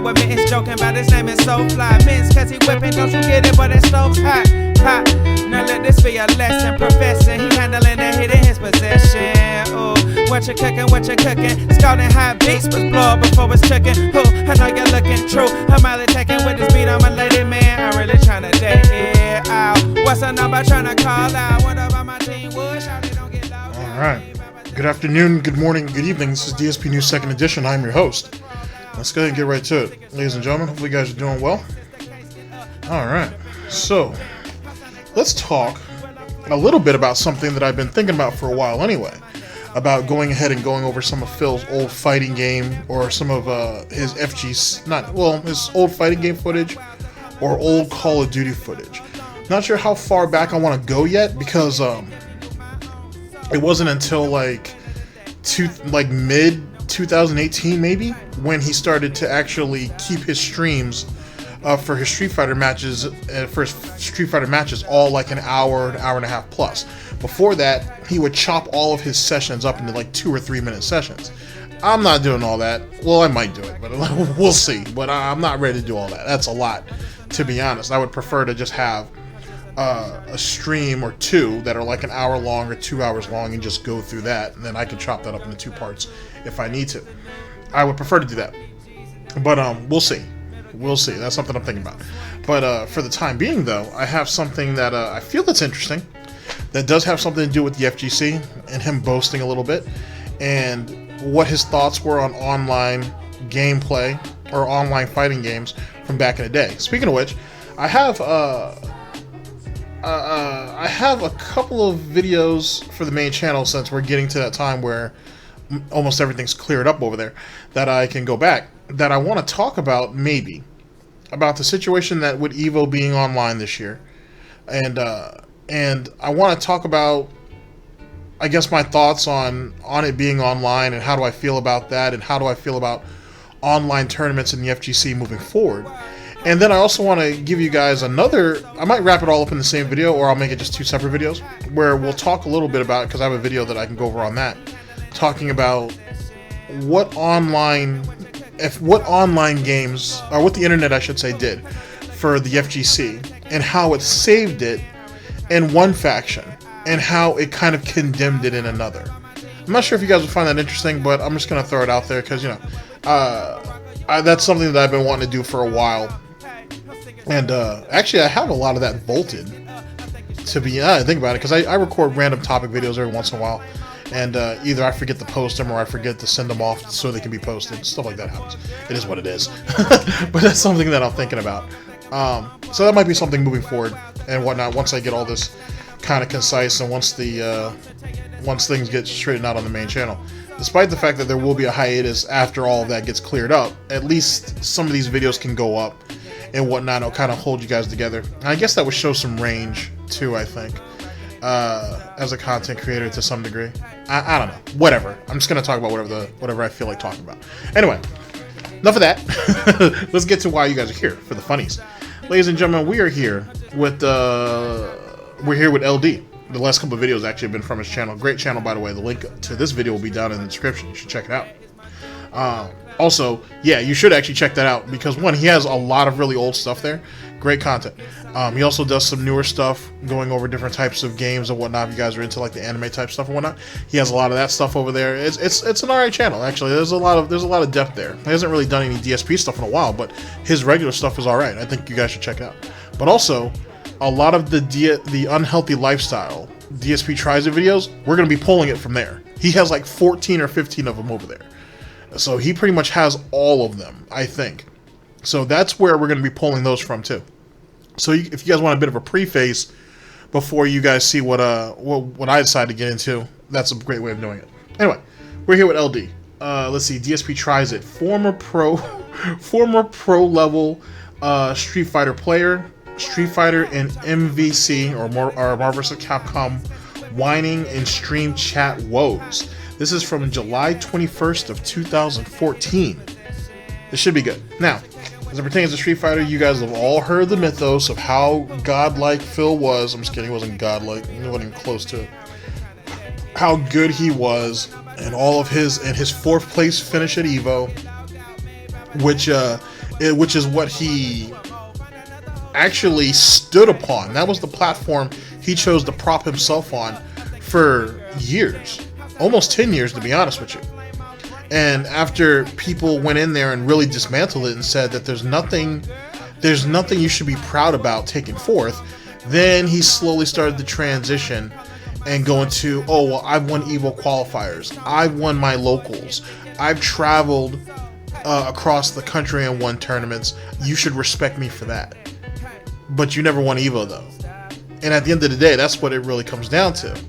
with Mittens joking about his name is so fly. Mittens cause he whipping, don't you get it, but that stove's hot, hot. Now let this be a lesson, professor. He handling the hit in his possession. Ooh, what you cooking, what you cooking? Scalding hot beats, but blow up before it's cooking. Ooh, I know you're looking true. I'm out taking with this beat on my lady, man. I'm really trying to date it out. What's the number trying to call out? What about my team? Wood, don't get loud. All right. Good afternoon, good morning, good evening. This is DSP News Second Edition. I'm your host. Let's go ahead and get right to it. Ladies and gentlemen, hopefully you guys are doing well. All right. So, let's talk a little bit about something that I've been thinking about for a while anyway. About going ahead and going over some of Phil's old fighting game or some of his FGC, his old fighting game footage or old Call of Duty footage. Not sure how far back I want to go yet because it wasn't until like mid 2018 maybe when he started to actually keep his streams for his Street Fighter matches all like an hour and a half plus. Before that, he would chop all of his sessions up into like 2 or 3 minute sessions. I'm not doing all that. Well, I might do it, but we'll see. But I'm not ready to do all that. That's a lot, to be honest. I would prefer to just have a stream or two that are like an hour long or 2 hours long and just go through that, and then I can chop that up into 2 parts if I need to. I would prefer to do that, but we'll see. That's something I'm thinking about. But for the time being, though, I have something that I feel that's interesting, that does have something to do with the FGC and him boasting a little bit, and what his thoughts were on online gameplay or online fighting games from back in the day. Speaking of which, I have a couple of videos for the main channel, since we're getting to that time where almost everything's cleared up over there, that I can go back, that I want to talk about, maybe about the situation that with Evo being online this year, and I want to talk about, I guess, my thoughts on it being online, and how do I feel about that, and how do I feel about online tournaments in the FGC moving forward. And then I also want to give you guys another, I might wrap it all up in the same video, or I'll make it just 2 separate videos, where we'll talk a little bit about, because I have a video that I can go over on that, talking about what online games, or what the internet, I should say, did for the FGC, and how it saved it in one faction, and how it kind of condemned it in another. I'm not sure if you guys will find that interesting, but I'm just going to throw it out there, because, that's something that I've been wanting to do for a while. And actually, I have a lot of that vaulted, to be think about it, because I record random topic videos every once in a while, and either I forget to post them or I forget to send them off so they can be posted. Stuff like that happens. It is what it is. But that's something that I'm thinking about. So that might be something moving forward and whatnot, once I get all this kind of concise, and once things get straightened out on the main channel. Despite the fact that there will be a hiatus after all of that gets cleared up, at least some of these videos can go up and whatnot. It'll kind of hold you guys together. And I guess that would show some range too, I think, as a content creator to some degree. I don't know. Whatever. I'm just gonna talk about whatever I feel like talking about. Anyway, enough of that. Let's get to why you guys are here, for the funnies. Ladies and gentlemen, we are here with LD. The last couple of videos actually have been from his channel. Great channel, by the way. The link to this video will be down in the description. You should check it out. Also, yeah, you should actually check that out, because one, he has a lot of really old stuff there. Great content. He also does some newer stuff, going over different types of games and whatnot. If you guys are into like the anime type stuff and whatnot, he has a lot of that stuff over there. It's an alright channel, actually. There's a lot of depth there. He hasn't really done any DSP stuff in a while, but his regular stuff is alright. I think you guys should check it out. But also, a lot of the unhealthy lifestyle DSP tries it videos, we're going to be pulling it from there. He has like 14 or 15 of them over there. So he pretty much has all of them, I think. So that's where we're going to be pulling those from too. So if you guys want a bit of a preface before you guys see what I decided to get into, that's a great way of doing it. Anyway, we're here with LD. Let's see, DSP tries it. Former pro level Street Fighter player, Street Fighter and MVC or Marvel vs. Capcom Whining and stream chat Woes. This is from July 21st of 2014. This should be good. Now, as it pertains to Street Fighter, you guys have all heard the mythos of how godlike Phil was. I'm just kidding, he wasn't godlike. He wasn't even close to it. How good he was, and all of his 4th place finish at Evo, which which is what he actually stood upon. That was the platform he chose to prop himself on for years, almost 10 years, to be honest with you. And after people went in there and really dismantled it and said that there's nothing you should be proud about taking forth, then he slowly started to transition and go into, oh, well, I've won EVO qualifiers, I've won my locals, I've traveled across the country and won tournaments, you should respect me for that. But you never won EVO though. And at the end of the day, that's what it really comes down to.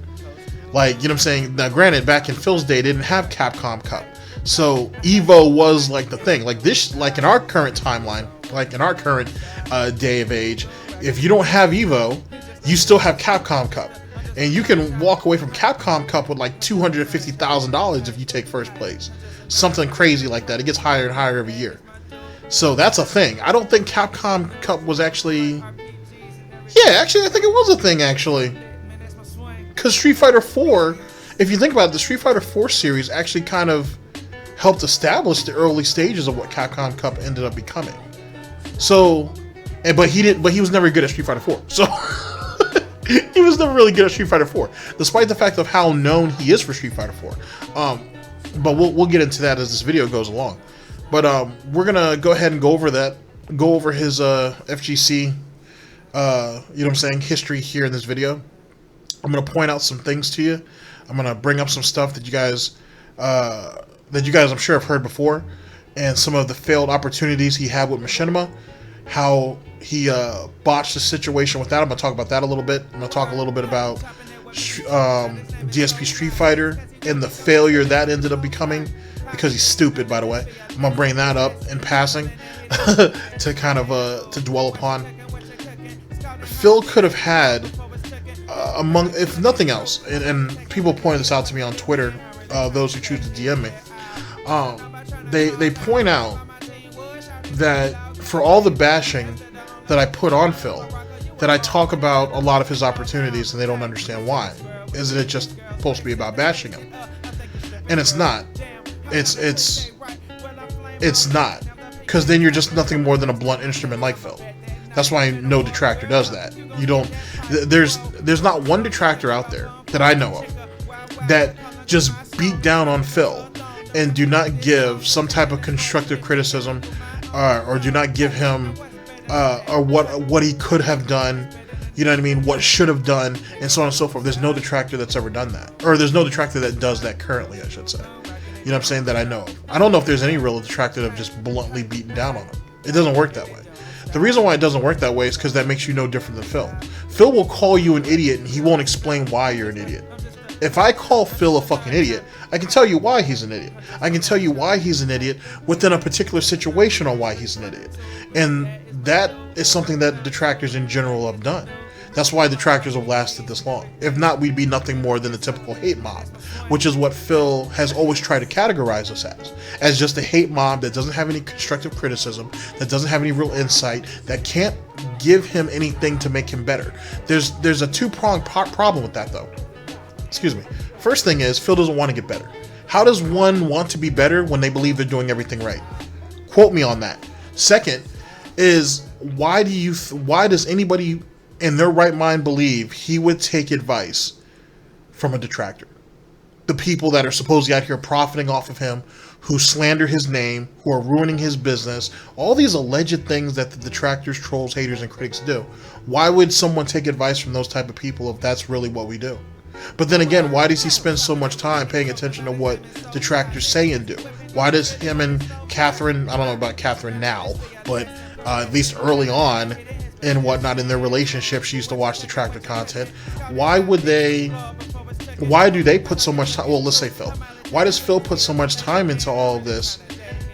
Like, you know what I'm saying? Now granted, back in Phil's day, they didn't have Capcom Cup. So EVO was like the thing. Like this, like in our current timeline, like in our current day of age, if you don't have EVO, you still have Capcom Cup. And you can walk away from Capcom Cup with like $250,000 if you take first place. Something crazy like that. It gets higher and higher every year. So that's a thing. I don't think Capcom Cup was actually... Yeah, actually, I think it was a thing, actually. Because Street Fighter 4, if you think about it, the Street Fighter 4 series actually kind of helped establish the early stages of what Capcom Cup ended up becoming. So, but he was never good at Street Fighter 4. So... he was never really good at Street Fighter 4, despite the fact of how known he is for Street Fighter 4. But we'll get into that as this video goes along. But we're gonna go ahead and go over his FGC, you know what I'm saying, history here in this video. I'm gonna point out some things to you. I'm gonna bring up some stuff that you guys I'm sure have heard before, and some of the failed opportunities he had with Machinima. How he botched the situation with that. I'm going to talk about that a little bit. I'm going to talk a little bit about DSP Street Fighter and the failure that ended up becoming, because he's stupid, by the way. I'm going to bring that up in passing to kind of to dwell upon. Phil could have had, if nothing else, and people pointed this out to me on Twitter, those who choose to DM me, they point out that for all the bashing that I put on Phil, that I talk about a lot of his opportunities and they don't understand why. Isn't it just supposed to be about bashing him? And it's not. It's not. Because then you're just nothing more than a blunt instrument like Phil. That's why no detractor does that. You don't... There's not one detractor out there that I know of that just beat down on Phil and do not give some type of constructive criticism or do not give him or what he could have done, you know what I mean, what should have done, and so on and so forth. There's no detractor that's ever done that. Or there's no detractor that does that currently, I should say. You know what I'm saying, that I know of. I don't know if there's any real detractor that have just bluntly beaten down on him. It doesn't work that way. The reason why it doesn't work that way is because that makes you no different than Phil. Phil will call you an idiot and he won't explain why you're an idiot. If I call Phil a fucking idiot, I can tell you why he's an idiot. I can tell you why he's an idiot within a particular situation on why he's an idiot. And that is something that detractors in general have done. That's why detractors have lasted this long. If not, we'd be nothing more than a typical hate mob, which is what Phil has always tried to categorize us as just a hate mob that doesn't have any constructive criticism, that doesn't have any real insight, that can't give him anything to make him better. There's a two-pronged problem with that, though. Excuse me. First thing is, Phil doesn't want to get better. How does one want to be better when they believe they're doing everything right? Quote me on that. Second is, why does anybody in their right mind believe he would take advice from a detractor? The people that are supposedly out here profiting off of him, who slander his name, who are ruining his business, all these alleged things that the detractors, trolls, haters, and critics do. Why would someone take advice from those type of people if that's really what we do? But then again, why does he spend so much time paying attention to what detractors say and do? Why does him and Catherine, I don't know about Catherine now, but at least early on and whatnot in their relationship, she used to watch detractor content. Why do they put so much time? Well, let's say Phil. Why does Phil put so much time into all of this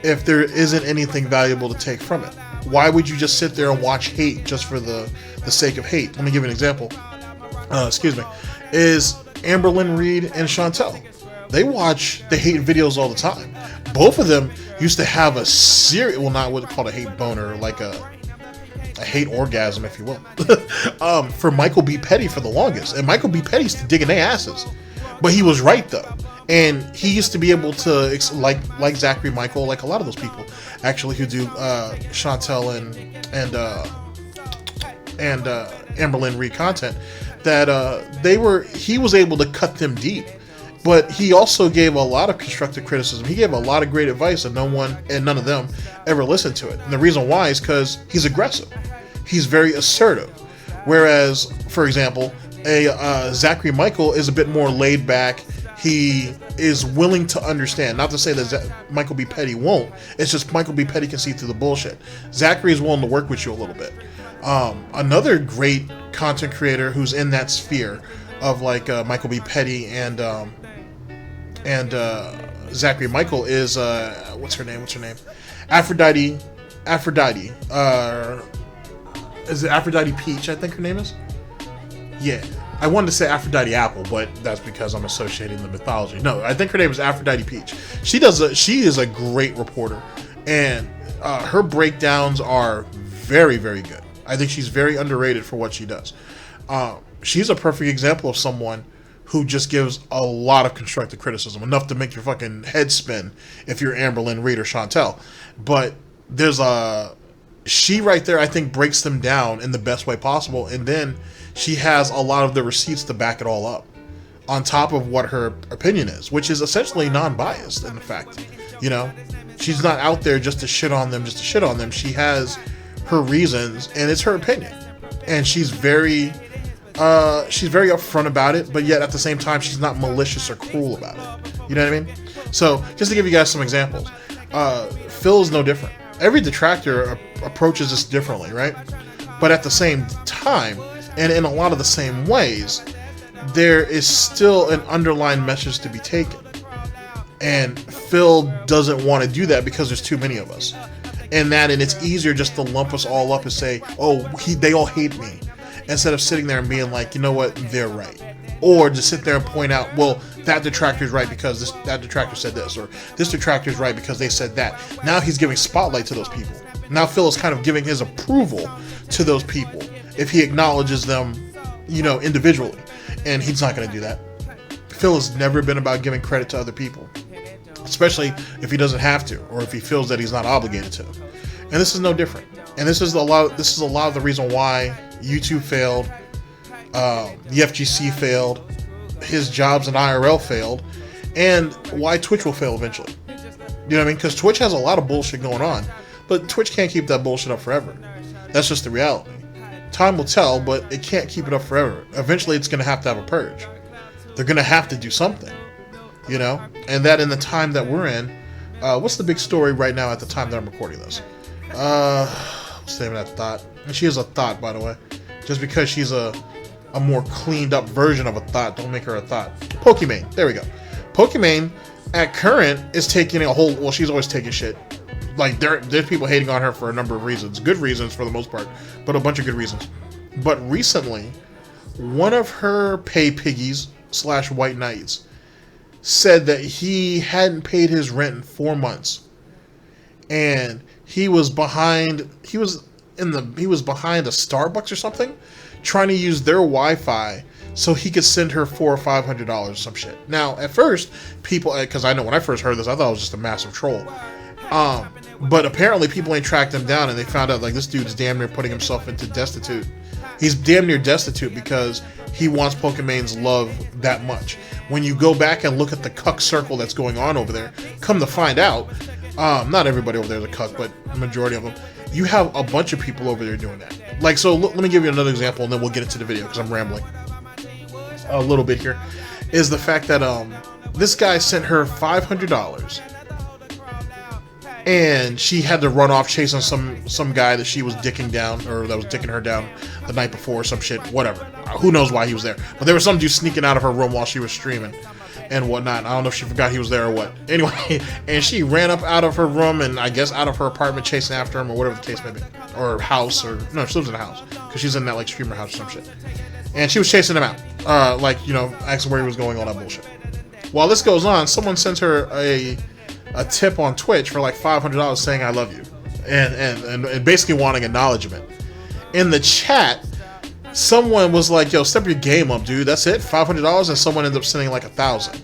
if there isn't anything valuable to take from it? Why would you just sit there and watch hate just for the sake of hate? Let me give you an example. Excuse me. Is Amberlynn Reed and Chantel. They watch the hate videos all the time. Both of them used to have a serious, well, not what it's called a hate boner, like a hate orgasm, if you will, for Michael B. Petty for the longest. And Michael B. Petty used to dig in their asses. But he was right, though. And he used to be able to, like Zachary Michael, like a lot of those people, actually, who do Chantel and Amberlynn Reed content, that he was able to cut them deep. But he also gave a lot of constructive criticism. He gave a lot of great advice, and none of them ever listened to it. And the reason why is because he's aggressive. He's very assertive. Whereas, for example, Zachary Michael is a bit more laid back. He is willing to understand. Not to say that Michael B. Petty won't. It's just Michael B. Petty can see through the bullshit. Zachary is willing to work with you a little bit. Another great content creator who's in that sphere of like Michael B. Petty and Zachary Michael is what's her name? Aphrodite. Is it Aphrodite Peach? I think her name is. Yeah, I wanted to say Aphrodite Apple, but that's because I'm associating the mythology. No, I think her name is Aphrodite Peach. She is a great reporter, and her breakdowns are very, very good. I think she's very underrated for what she does. She's a perfect example of someone who just gives a lot of constructive criticism, enough to make your fucking head spin if you're Amberlynn Reed or Chantel. But she right there, I think, breaks them down in the best way possible, and then she has a lot of the receipts to back it all up, on top of what her opinion is, which is essentially non-biased in fact. You know, she's not out there just to shit on them, She has her reasons, and it's her opinion, and she's very upfront about it, but yet at the same time she's not malicious or cruel about it. You know what I mean? So just to give you guys some examples, Phil is no different. Every detractor approaches this differently, right? But at the same time, and in a lot of the same ways, there is still an underlying message to be taken. And Phil doesn't want to do that because there's too many of us. And it's easier just to lump us all up and say, oh, they all hate me, instead of sitting there and being like, you know what, they're right. Or just sit there and point out, well, that detractor's right because that detractor said this, or this detractor's right because they said that. Now he's giving spotlight to those people. Now Phil is kind of giving his approval to those people if he acknowledges them, you know, individually. And he's not going to do that. Phil has never been about giving credit to other people, especially if he doesn't have to, or if he feels that he's not obligated to. And this is no different. And this is a lot of the reason why YouTube failed, the FGC failed, his jobs in IRL failed, and why Twitch will fail eventually. You know what I mean? Because Twitch has a lot of bullshit going on, but Twitch can't keep that bullshit up forever. That's just the reality. Time will tell, but it can't keep it up forever. Eventually, it's going to have a purge. They're going to have to do something, you know? And that in the time that we're in, what's the big story right now at the time that I'm recording this? What's the name of that thought? And she is a thought, by the way. Just because she's a more cleaned up version of a thought, don't make her a thought. Pokimane, there we go. Pokimane, at current, is taking a whole, well, she's always taking shit. Like, there's people hating on her for a number of reasons. Good reasons for the most part, but a bunch of good reasons. But recently, one of her pay piggies / white knights said that he hadn't paid his rent in 4 months. And he was behind a Starbucks or something, trying to use their Wi-Fi so he could send her $400 or $500 or some shit. Now, at first, people, because I know when I first heard this, I thought it was just a massive troll. But apparently people ain't tracked him down, and they found out, like, this dude's damn near putting himself into destitute. He's damn near destitute because he wants Pokimane's love that much. When you go back and look at the cuck circle that's going on over there, come to find out, not everybody over there is a cuck, but the majority of them, you have a bunch of people over there doing that. Like, so let me give you another example, and then we'll get into the video, because I'm rambling a little bit here, is the fact that this guy sent her $500, and she had to run off chasing some guy that she was dicking down, or that was dicking her down the night before, or some shit, whatever. Who knows why he was there. But there was some dude sneaking out of her room while she was streaming and whatnot. I don't know if she forgot he was there or what. Anyway, and she ran up out of her room and I guess out of her apartment chasing after him, or whatever the case may be. Or house, or no, she lives in a house because she's in that like streamer house or some shit. And she was chasing him out, like, you know, asking where he was going, all that bullshit. While this goes on, someone sends her a tip on Twitch for like $500 saying I love you, and basically wanting acknowledgement. In the chat, someone was like, yo, step your game up, dude. That's it, $500, and someone ended up sending like 1,000.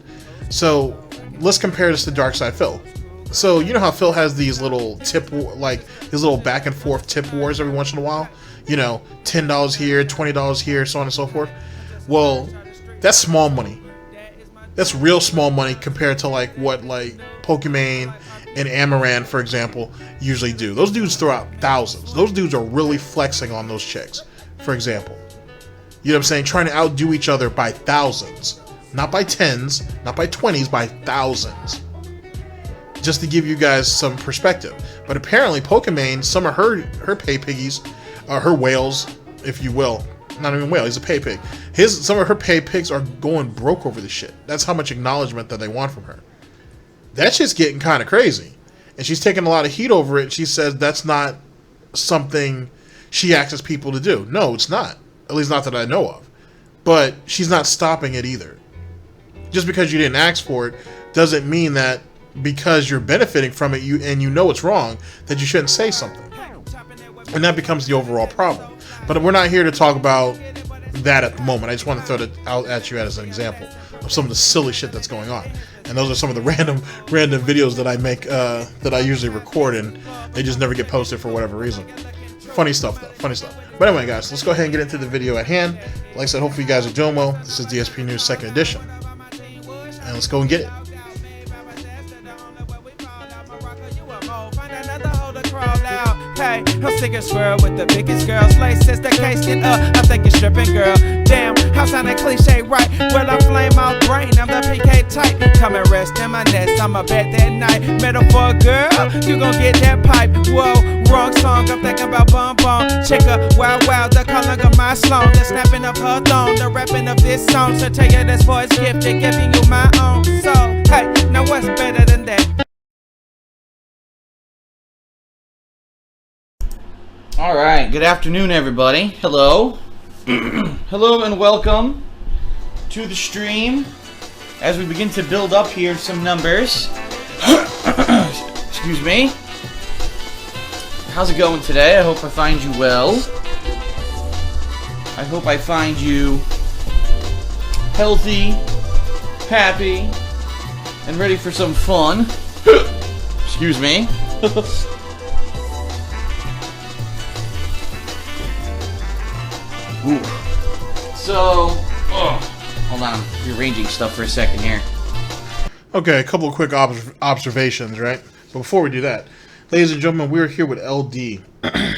So let's compare this to Darksydephil. So you know how Phil has these little these little back and forth tip wars every once in a while? You know, $10 here, $20 here, so on and so forth. Well, that's small money. That's real small money compared to like what like Pokimane and Amaran, for example, usually do. Those dudes throw out thousands. Those dudes are really flexing on those chicks, for example. You know what I'm saying? Trying to outdo each other by thousands. Not by tens, not by 20s, by thousands. Just to give you guys some perspective. But apparently Pokimane, some of her pay piggies, her whales, if you will. Not even whale, he's a pay pig. Some of her pay pigs are going broke over this shit. That's how much acknowledgement that they want from her. That shit's getting kind of crazy. And she's taking a lot of heat over it. She says that's not something she asks people to do. No, it's not. At least not that I know of. But she's not stopping it either. Just because you didn't ask for it doesn't mean that because you're benefiting from it and you know it's wrong, that you shouldn't say something. And that becomes the overall problem. But we're not here to talk about that at the moment. I just want to throw it out at you as an example of some of the silly shit that's going on. And those are some of the random videos that I make, that I usually record, and they just never get posted for whatever reason. Funny stuff, though. Funny stuff. But anyway, guys, let's go ahead and get into the video at hand. Like I said, hopefully you guys are doing well. This is DSP News 2nd edition. And let's go and get it. Hey, I'm sick of squirrel with the biggest girls. Laces the case get up. I think it's stripping, girl. Damn, how sound that cliche, right? Well, I flame out brain. I'm the PK type. Come and rest in my nest. I'm a bet that night. Metaphor, girl, you gon' get that pipe. Whoa, wrong song. I'm thinking about bum bum. Chicka, wow, wow. The calling of my sloan. The snapping of her thong. The rapping of this song. So take it as for its gift. They're giving you my own. So, hey, now what's better than that? Alright, good afternoon everybody. Hello. Hello and welcome to the stream as we begin to build up here some numbers. Excuse me. How's it going today? I hope I find you well. I hope I find you healthy, happy, and ready for some fun. Excuse me. Ooh. So, hold on, rearranging stuff for a second here. Okay, a couple of quick observations, right? But before we do that, ladies and gentlemen, we're here with LD.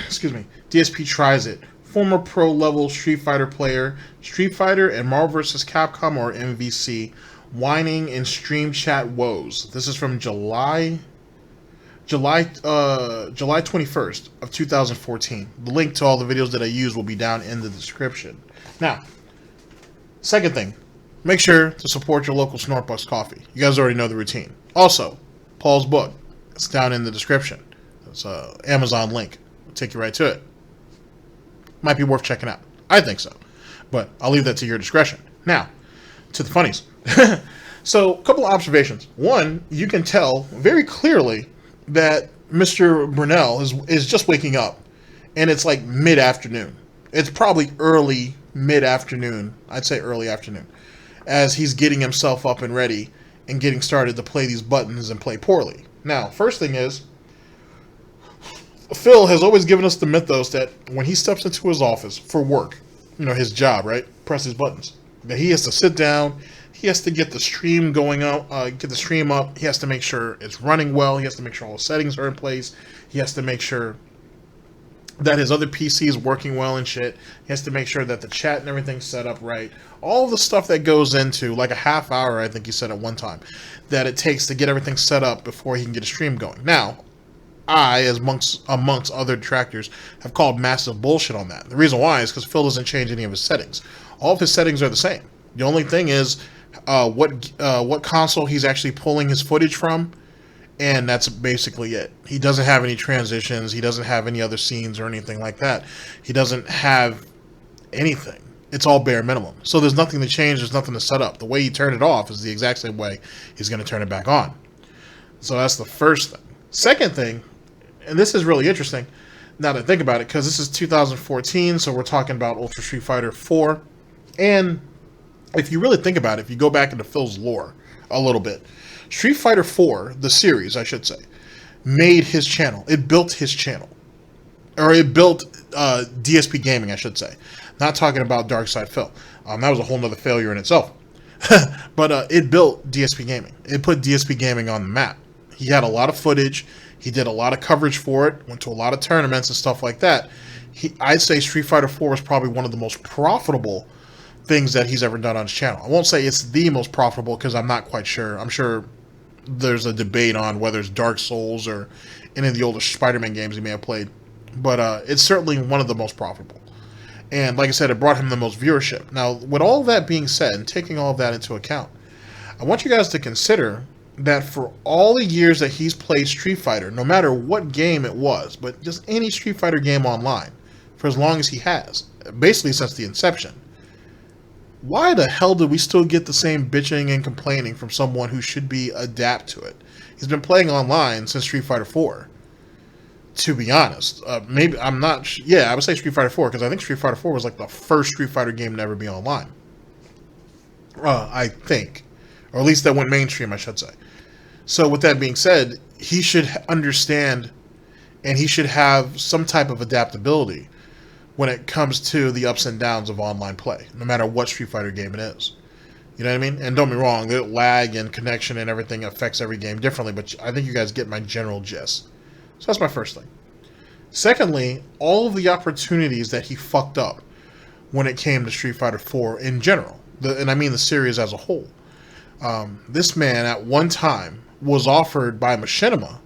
Excuse me. DSP Tries It. Former pro-level Street Fighter player, Street Fighter and Marvel vs. Capcom or MVC, Whining and Stream Chat Woes. This is from July 21st of 2014. The link to all the videos that I use will be down in the description. Now, second thing, make sure to support your local Snortbucks Coffee. You guys already know the routine. Also, Paul's book, it's down in the description. It's an Amazon link. It'll take you right to it. Might be worth checking out. I think so. But I'll leave that to your discretion. Now, to the funnies. So, a couple of observations. One, you can tell very clearly that Mr. Brunel is just waking up, and it's like mid-afternoon. It's probably early mid-afternoon. I'd say early afternoon, as he's getting himself up and ready and getting started to play these buttons and play poorly. Now, first thing is, Phil has always given us the mythos that when he steps into his office for work, you know, his job, right? Press his buttons. That he has to sit down. He has to get the stream going out, get the stream up. He has to make sure it's running well. He has to make sure all the settings are in place. He has to make sure that his other PC is working well and shit. He has to make sure that the chat and everything's set up right. All the stuff that goes into, like a half hour, I think he said at one time, that it takes to get everything set up before he can get a stream going. Now, I, as amongst other detractors, have called massive bullshit on that. The reason why is because Phil doesn't change any of his settings. All of his settings are the same. The only thing is what console he's actually pulling his footage from, and that's basically it. He doesn't have any transitions. He doesn't have any other scenes or anything like that. He doesn't have anything. It's all bare minimum. So there's nothing to change. There's nothing to set up. The way you turn it off is the exact same way he's going to turn it back on. So that's the first thing. Second thing, and this is really interesting now that I think about it, because this is 2014, so we're talking about Ultra Street Fighter 4, and if you really think about it, if you go back into Phil's lore a little bit, Street Fighter 4, the series, I should say, made his channel. It built his channel. Or it built DSP Gaming, I should say. Not talking about Darksydephil. That was a whole nother failure in itself. But it built DSP Gaming. It put DSP Gaming on the map. He had a lot of footage. He did a lot of coverage for it. Went to a lot of tournaments and stuff like that. I'd say Street Fighter 4 was probably one of the most profitable things that he's ever done on his channel. I won't say it's the most profitable because I'm not quite sure. I'm sure there's a debate on whether it's Dark Souls or any of the older Spider-Man games he may have played. But it's certainly one of the most profitable. And like I said, it brought him the most viewership. Now, with all that being said, and taking all of that into account, I want you guys to consider that for all the years that he's played Street Fighter, no matter what game it was, but just any Street Fighter game online, for as long as he has, basically since the inception, why the hell did we still get the same bitching and complaining from someone who should be adapt to it? He's been playing online since Street Fighter 4. To be honest, maybe I'm not. Yeah, I would say Street Fighter 4 because I think Street Fighter 4 was like the first Street Fighter game to ever be online. I think, or at least that went mainstream, I should say. So with that being said, he should understand, and he should have some type of adaptability when it comes to the ups and downs of online play, no matter what Street Fighter game it is. You know what I mean? And don't be wrong, the lag and connection and everything affects every game differently, but I think you guys get my general gist. So that's my first thing. Secondly, all of the opportunities that he fucked up when it came to Street Fighter 4 in general, and I mean the series as a whole. This man at one time was offered by Machinima.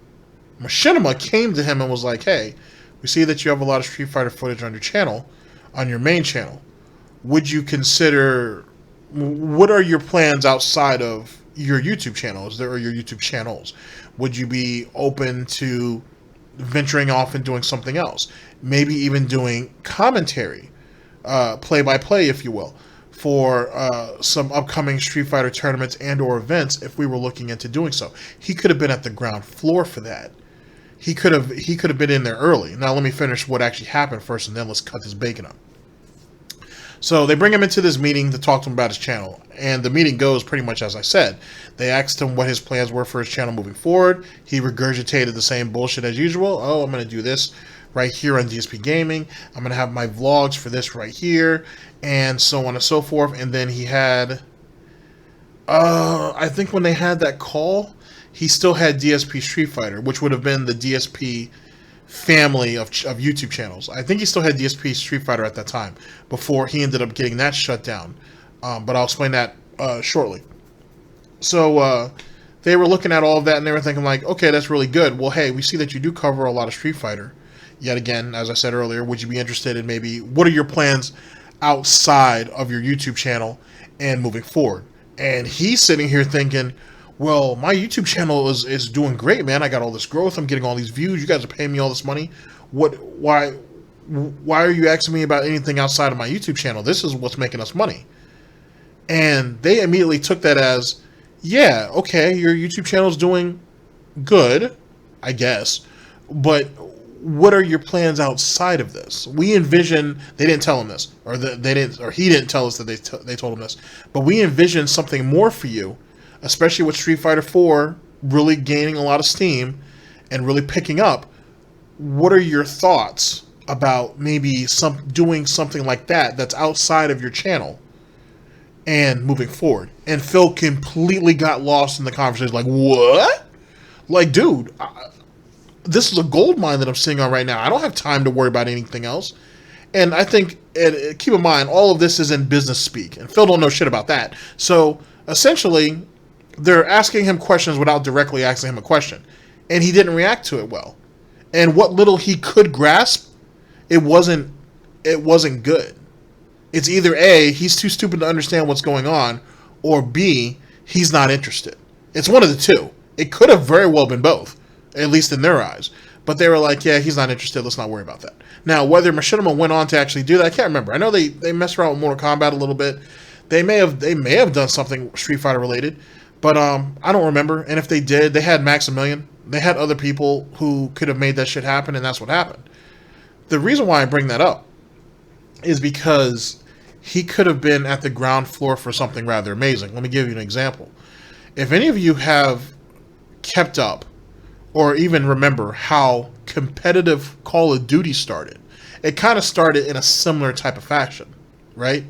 Machinima came to him and was like, hey, we see that you have a lot of Street Fighter footage on your channel, on your main channel. Would you consider, what are your plans outside of your YouTube channels or your YouTube channels? Would you be open to venturing off and doing something else? Maybe even doing commentary, play-by-play, if you will, for some upcoming Street Fighter tournaments and or events if we were looking into doing so. He could have been at the ground floor for that. He could have been in there early. Now let me finish what actually happened first, and then let's cut this bacon up. So they bring him into this meeting to talk to him about his channel, and the meeting goes pretty much as I said. They asked him what his plans were for his channel moving forward. He regurgitated the same bullshit as usual. Oh, I'm going to do this right here on DSP Gaming. I'm going to have my vlogs for this right here, and so on and so forth. And then he had, I think when they had that call, he still had DSP Street Fighter, which would have been the DSP family of YouTube channels. I think he still had DSP Street Fighter at that time before he ended up getting that shut down. But I'll explain that shortly. So they were looking at all of that and they were thinking like, okay, that's really good. Well, hey, we see that you do cover a lot of Street Fighter. Yet again, as I said earlier, would you be interested in maybe, what are your plans outside of your YouTube channel and moving forward? And he's sitting here thinking, well, my YouTube channel is doing great, man. I got all this growth. I'm getting all these views. You guys are paying me all this money. Why are you asking me about anything outside of my YouTube channel? This is what's making us money. And they immediately took that as, yeah, okay, your YouTube channel is doing good, I guess, but what are your plans outside of this? We envision, they didn't tell him this, or he didn't tell us that they told him this, but we envision something more for you, especially with Street Fighter 4 really gaining a lot of steam and really picking up. What are your thoughts about maybe doing something like that that's outside of your channel and moving forward? And Phil completely got lost in the conversation. Like, what? Like, dude, this is a gold mine that I'm sitting on right now. I don't have time to worry about anything else. And I think, and keep in mind, all of this is in business speak. And Phil don't know shit about that. So, essentially, they're asking him questions without directly asking him a question. And he didn't react to it well. And what little he could grasp, it wasn't good. It's either A, he's too stupid to understand what's going on, or B, he's not interested. It's one of the two. It could have very well been both, at least in their eyes. But they were like, yeah, he's not interested, let's not worry about that. Now, whether Machinima went on to actually do that, I can't remember. I know they messed around with Mortal Kombat a little bit. They may have done something Street Fighter related. But I don't remember. And if they did, they had Maximilian. They had other people who could have made that shit happen, and that's what happened. The reason why I bring that up is because he could have been at the ground floor for something rather amazing. Let me give you an example. If any of you have kept up or even remember how competitive Call of Duty started, it kind of started in a similar type of fashion, right?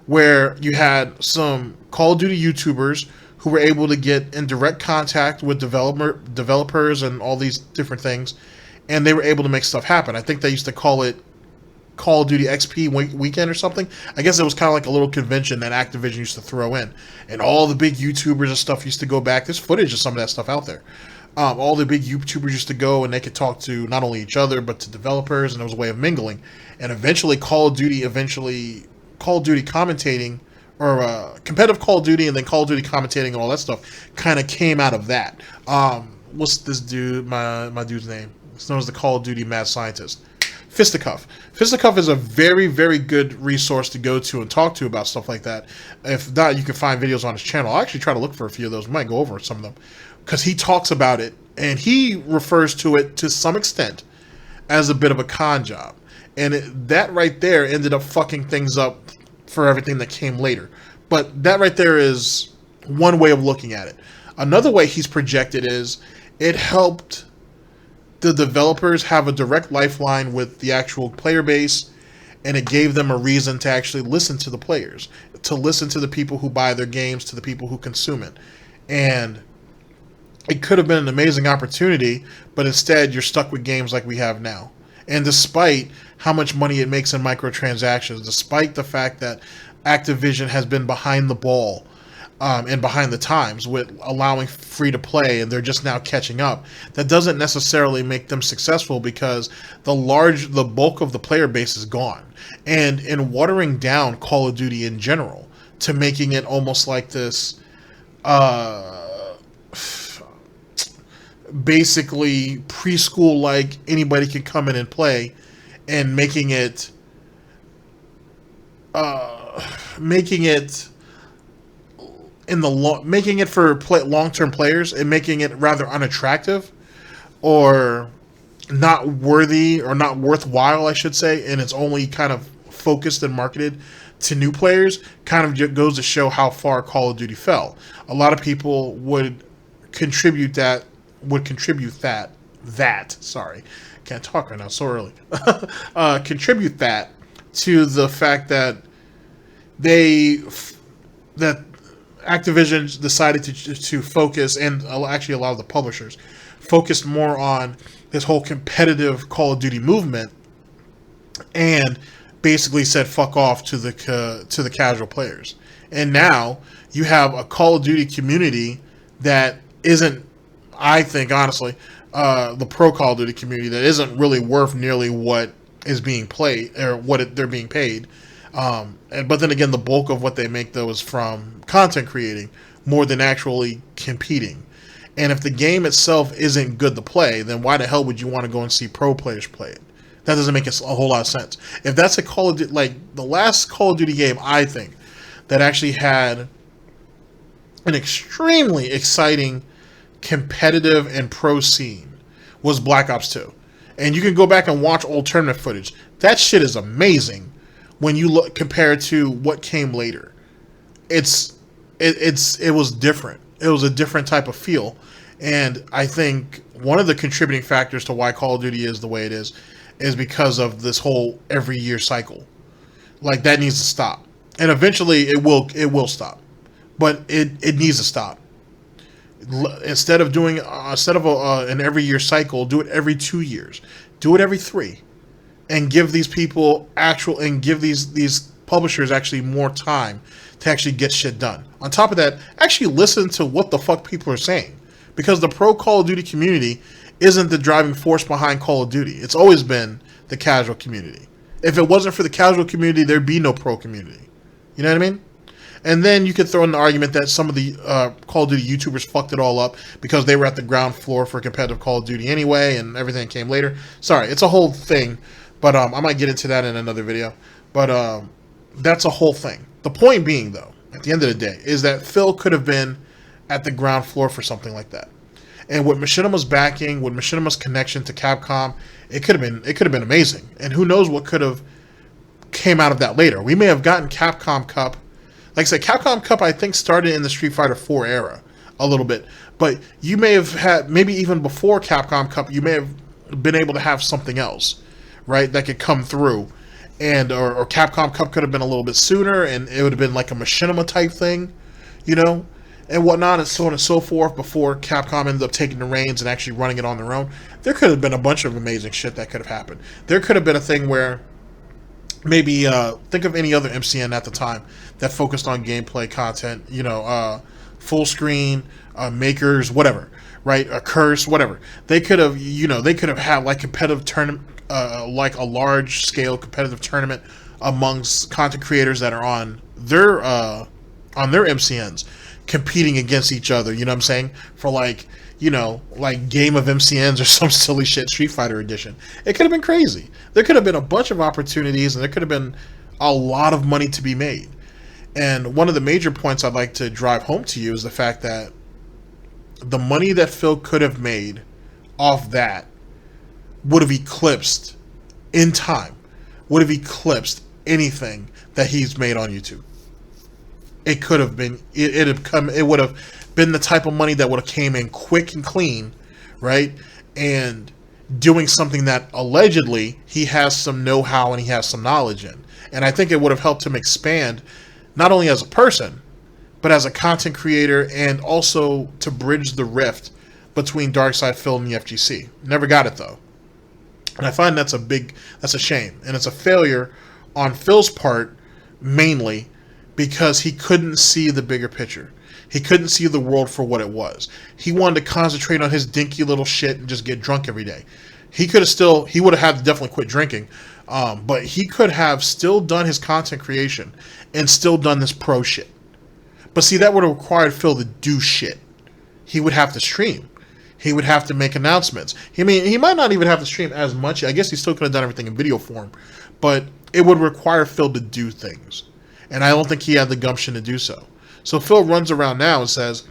Where you had some Call of Duty YouTubers who were able to get in direct contact with developers and all these different things, and they were able to make stuff happen. I think they used to call it Call of Duty XP weekend or something. I guess it was kind of like a little convention that Activision used to throw in, and all the big YouTubers and stuff used to go back. There's footage of some of that stuff out there. All the big YouTubers used to go, and they could talk to not only each other but to developers, and it was a way of mingling. And eventually Call of Duty commentating, or competitive Call of Duty, and then Call of Duty commentating and all that stuff kind of came out of that. What's this dude? My dude's name? It's known as the Call of Duty mad scientist. Fisticuff. Fisticuff is a very, very good resource to go to and talk to about stuff like that. If not, you can find videos on his channel. I'll actually try to look for a few of those. We might go over some of them, because he talks about it, and he refers to it to some extent as a bit of a con job. And that right there ended up fucking things up for everything that came later. But that right there is one way of looking at it. Another way he's projected is it helped the developers have a direct lifeline with the actual player base, and it gave them a reason to actually listen to the players, to listen to the people who buy their games, to the people who consume it. And it could have been an amazing opportunity, but instead you're stuck with games like we have now. And despite how much money it makes in microtransactions, despite the fact that Activision has been behind the ball and behind the times with allowing free to play, and they're just now catching up, that doesn't necessarily make them successful, because the bulk of the player base is gone. And in watering down Call of Duty in general to making it almost like this basically preschool, like anybody can come in and play, and making it for long-term players, and making it rather unattractive or not worthy, or not worthwhile, I should say, and it's only kind of focused and marketed to new players, kind of just goes to show how far Call of Duty fell. A lot of people would contribute that, sorry, can't talk right now, so early, contribute that to the fact that that Activision decided to focus, and actually allow the publishers focused more on this whole competitive Call of Duty movement, and basically said fuck off to the casual players. And now you have a Call of Duty community that isn't, I think honestly, the pro Call of Duty community, that isn't really worth nearly what is being played, or they're being paid. But then again, the bulk of what they make, though, is from content creating more than actually competing. And if the game itself isn't good to play, then why the hell would you want to go and see pro players play it? That doesn't make a whole lot of sense. If that's a Call of Duty, like the last Call of Duty game, I think, that actually had an extremely exciting competitive and pro scene was Black Ops 2. And you can go back and watch old tournament footage. That shit is amazing when you look compared to what came later. It was different. It was a different type of feel. And I think one of the contributing factors to why Call of Duty is the way it is because of this whole every year cycle. Like, that needs to stop. And eventually it will stop. But it needs to stop. Instead of an every year cycle, do it every 2 years. Do it every 3. And give these people these publishers actually more time to actually get shit done. On top of that, actually listen to what the fuck people are saying. Because the pro Call of Duty community isn't the driving force behind Call of Duty. It's always been the casual community. If it wasn't for the casual community, there'd be no pro community. You know what I mean? And then you could throw in the argument that some of the Call of Duty YouTubers fucked it all up because they were at the ground floor for competitive Call of Duty anyway, and everything came later. Sorry, it's a whole thing. But I might get into that in another video. But that's a whole thing. The point being, though, at the end of the day, is that Phil could have been at the ground floor for something like that. And with Machinima's backing, with Machinima's connection to Capcom, it could have been amazing. And who knows what could have came out of that later. We may have gotten Capcom Cup. Like I said, Capcom Cup, I think, started in the Street Fighter 4 era a little bit. But you may have had, maybe even before Capcom Cup, you may have been able to have something else, right, that could come through. And or Capcom Cup could have been a little bit sooner, and it would have been like a machinima type thing, you know, and whatnot, and so on and so forth, before Capcom ended up taking the reins and actually running it on their own. There could have been a bunch of amazing shit that could have happened. There could have been a thing where maybe, think of any other MCN at the time that focused on gameplay content, you know, full screen, makers, whatever, right? A curse, whatever. They could have, you know, they could have had like competitive tournament, like a large scale competitive tournament amongst content creators that are on their MCNs, competing against each other, you know what I'm saying? For like, you know, like Game of MCNs or some silly shit, Street Fighter edition. It could have been crazy. There could have been a bunch of opportunities, and there could have been a lot of money to be made. And one of the major points I'd like to drive home to you is the fact that the money that Phil could have made off that would have eclipsed, in time, would have eclipsed anything that he's made on YouTube. It could have been, it would have been the type of money that would have came in quick and clean, right? And doing something that allegedly he has some know-how and he has some knowledge in. And I think it would have helped him expand, not only as a person, but as a content creator, and also to bridge the rift between Darksydephil and the FGC. Never got it, though. And I find that's a shame. And it's a failure on Phil's part, mainly, because he couldn't see the bigger picture. He couldn't see the world for what it was. He wanted to concentrate on his dinky little shit and just get drunk every day. He would have had to definitely quit drinking, but he could have still done his content creation and still done this pro shit. But see, that would have required Phil to do shit. He would have to stream. He would have to make announcements. I mean, he might not even have to stream as much. I guess he still could have done everything in video form, but it would require Phil to do things. And I don't think he had the gumption to do so. So Phil runs around now and says,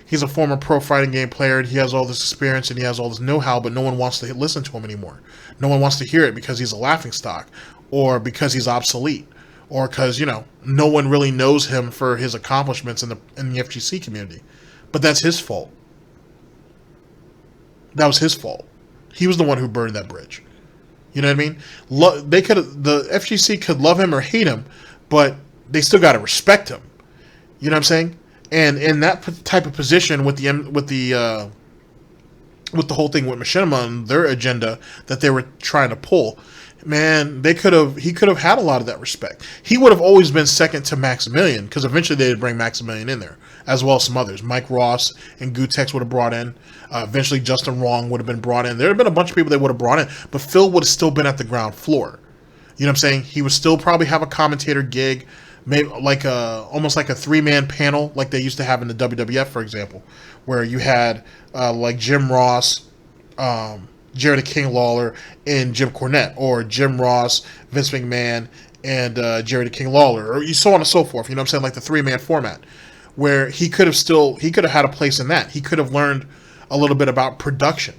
he's a former pro fighting game player, and he has all this experience and he has all this know-how, but no one wants to listen to him anymore. No one wants to hear it because he's a laughingstock, or because he's obsolete, or because, you know, no one really knows him for his accomplishments in the FGC community. But that's his fault. That was his fault. He was the one who burned that bridge. You know what I mean? The FGC could love him or hate him, but they still got to respect him. You know what I'm saying? And in that type of position with the whole thing with Machinima and their agenda that they were trying to pull, man, he could have had a lot of that respect. He would have always been second to Maximilian, because eventually they would bring Maximilian in there, as well as some others. Mike Ross and Gutex would have brought in. Eventually Justin Wrong would have been brought in. There would have been a bunch of people they would have brought in, but Phil would have still been at the ground floor. You know what I'm saying? He would still probably have a commentator gig, maybe like almost like a 3-man panel, like they used to have in the WWF, for example, where you had like Jim Ross, Jerry the King Lawler, and Jim Cornette, or Jim Ross, Vince McMahon, and Jerry the King Lawler, or so on and so forth. You know what I'm saying? Like the 3-man format, where he could have had a place in that. He could have learned a little bit about production.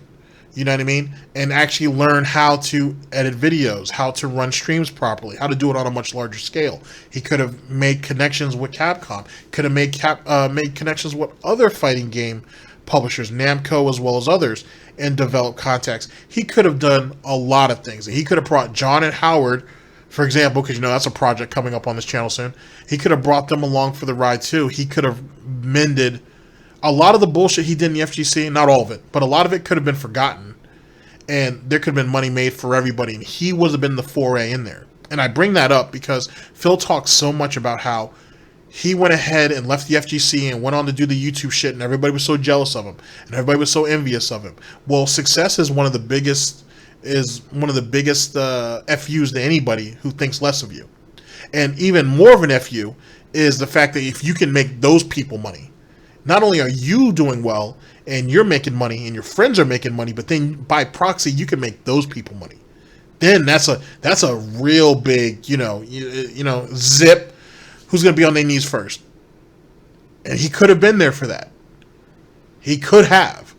You know what I mean? And actually learn how to edit videos, how to run streams properly, how to do it on a much larger scale. He could have made connections with Capcom, could have made connections with other fighting game publishers, Namco as well as others, and develop contacts. He could have done a lot of things. He could have brought John and Howard, for example, because you know that's a project coming up on this channel soon. He could have brought them along for the ride too. He could have mended a lot of the bullshit he did in the FGC, not all of it, but a lot of it could have been forgotten, and there could have been money made for everybody, and he would have been the foray in there. And I bring that up because Phil talks so much about how he went ahead and left the FGC and went on to do the YouTube shit, and everybody was so jealous of him, and everybody was so envious of him. Well, success is one of the biggest FUs to anybody who thinks less of you. And even more of an FU is the fact that if you can make those people money, not only are you doing well and you're making money and your friends are making money, but then by proxy you can make those people money. Then that's a real big, you know, zip. Who's going to be on their knees first? And he could have been there for that. He could have.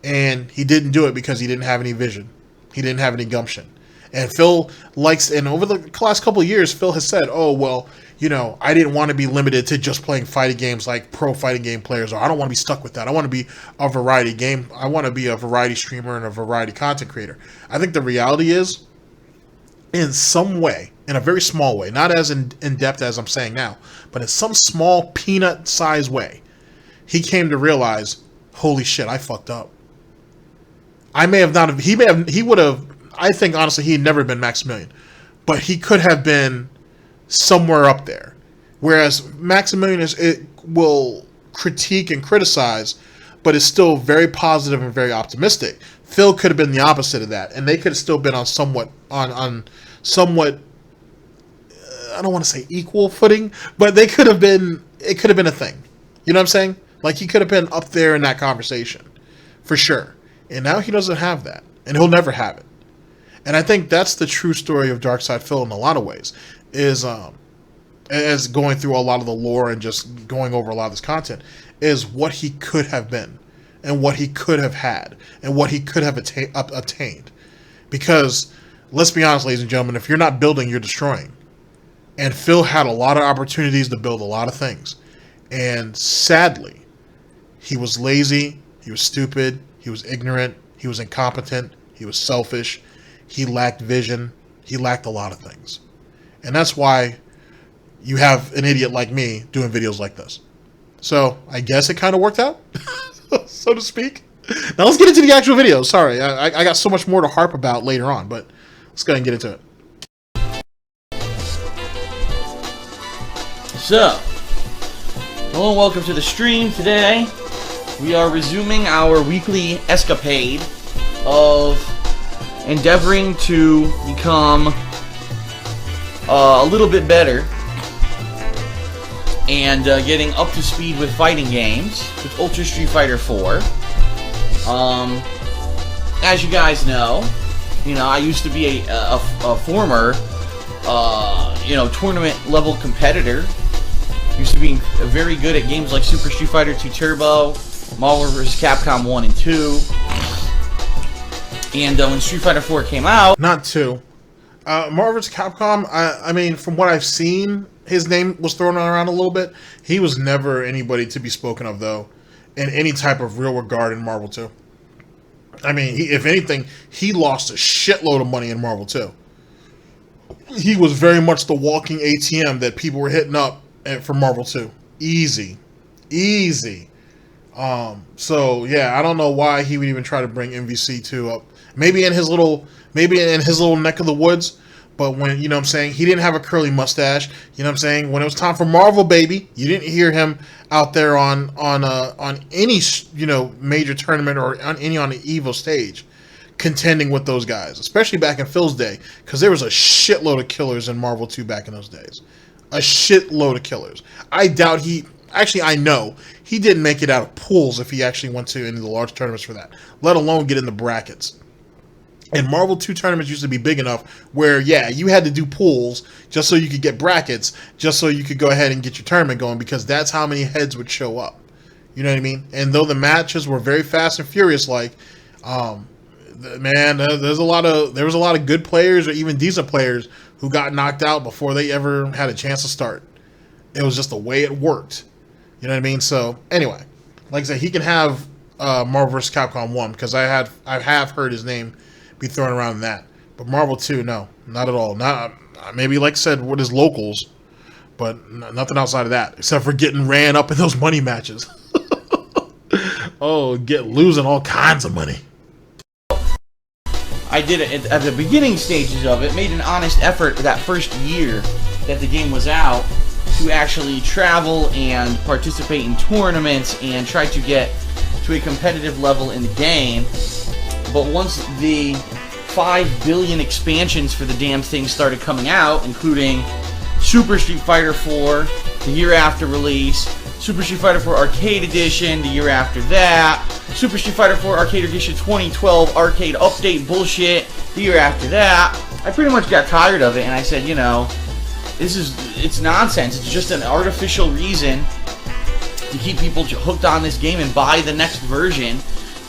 And he didn't do it because he didn't have any vision. He didn't have any gumption. And Phil likes, and over the last couple of years, Phil has said, oh, well, you know, I didn't want to be limited to just playing fighting games like pro fighting game players, or I don't want to be stuck with that. I want to be a variety game. I want to be a variety streamer and a variety content creator. I think the reality is, in some way, in a very small way, not as in depth as I'm saying now, but in some small peanut-sized way, he came to realize, holy shit, I fucked up. I may have not, he would have, I think honestly, he had never been Maximilian, but he could have been somewhere up there. Whereas Maximilian it will critique and criticize, but is still very positive and very optimistic. Phil could have been the opposite of that, and they could have still been on somewhat, I don't want to say equal footing, but they could have been, it could have been a thing. You know what I'm saying? Like, he could have been up there in that conversation, for sure. And now he doesn't have that, and he'll never have it. And I think that's the true story of Darksydephil in a lot of ways, is as going through a lot of the lore and just going over a lot of this content, is what he could have been, and what he could have had, and what he could have attained. Because, let's be honest, ladies and gentlemen, if you're not building, you're destroying. And Phil had a lot of opportunities to build a lot of things. And sadly, he was lazy, he was stupid, he was ignorant, he was incompetent, he was selfish, he lacked vision, he lacked a lot of things. And that's why you have an idiot like me doing videos like this. So, I guess it kind of worked out, so to speak. Now let's get into the actual video. Sorry, I got so much more to harp about later on, but let's go ahead and get into it. So, hello and welcome to the stream. Today, we are resuming our weekly escapade of endeavoring to become a little bit better and getting up to speed with fighting games with Ultra Street Fighter 4. As you guys know, I used to be a former, tournament level competitor. Used to be very good at games like Super Street Fighter 2 Turbo, Marvel vs. Capcom 1 and 2. And when Street Fighter 4 came out... Not 2. Marvel vs. Capcom, I mean, from what I've seen, his name was thrown around a little bit. He was never anybody to be spoken of, though, in any type of real regard in Marvel 2. I mean, if anything, he lost a shitload of money in Marvel 2. He was very much the walking ATM that people were hitting up for Marvel 2. Easy. So yeah, I don't know why he would even try to bring MVC2 up. Maybe in his little neck of the woods, but when, you know what I'm saying, he didn't have a curly mustache, you know what I'm saying, when it was time for Marvel, baby, you didn't hear him out there on any, major tournament or on the EVO stage contending with those guys, especially back in Phil's day, because there was a shitload of killers in Marvel 2 back in those days. A shitload of killers. I doubt I know he didn't make it out of pools if he actually went to any of the large tournaments for that, let alone get in the brackets. And Marvel 2 tournaments used to be big enough where, yeah, you had to do pools just so you could get brackets, just so you could go ahead and get your tournament going, because that's how many heads would show up. You know what I mean? And though the matches were very fast and furious, like, man, there was a lot of good players or even decent players who got knocked out before they ever had a chance to start. It was just the way it worked. You know what I mean? So anyway, like I said, he can have Marvel vs. Capcom 1 because I have heard his name be thrown around in that. But Marvel 2, no, not at all. Not maybe, like I said, with his locals, but nothing outside of that except for getting ran up in those money matches. Oh, losing all kinds of money. I did it at the beginning stages of it, made an honest effort that first year that the game was out to actually travel and participate in tournaments and try to get to a competitive level in the game. But once the 5 billion expansions for the damn thing started coming out, including Super Street Fighter 4 the year after release, Super Street Fighter 4 Arcade Edition the year after that, Super Street Fighter 4 Arcade Edition 2012 Arcade Update bullshit the year after that, I pretty much got tired of it, and I said, it's nonsense. It's just an artificial reason to keep people hooked on this game and buy the next version.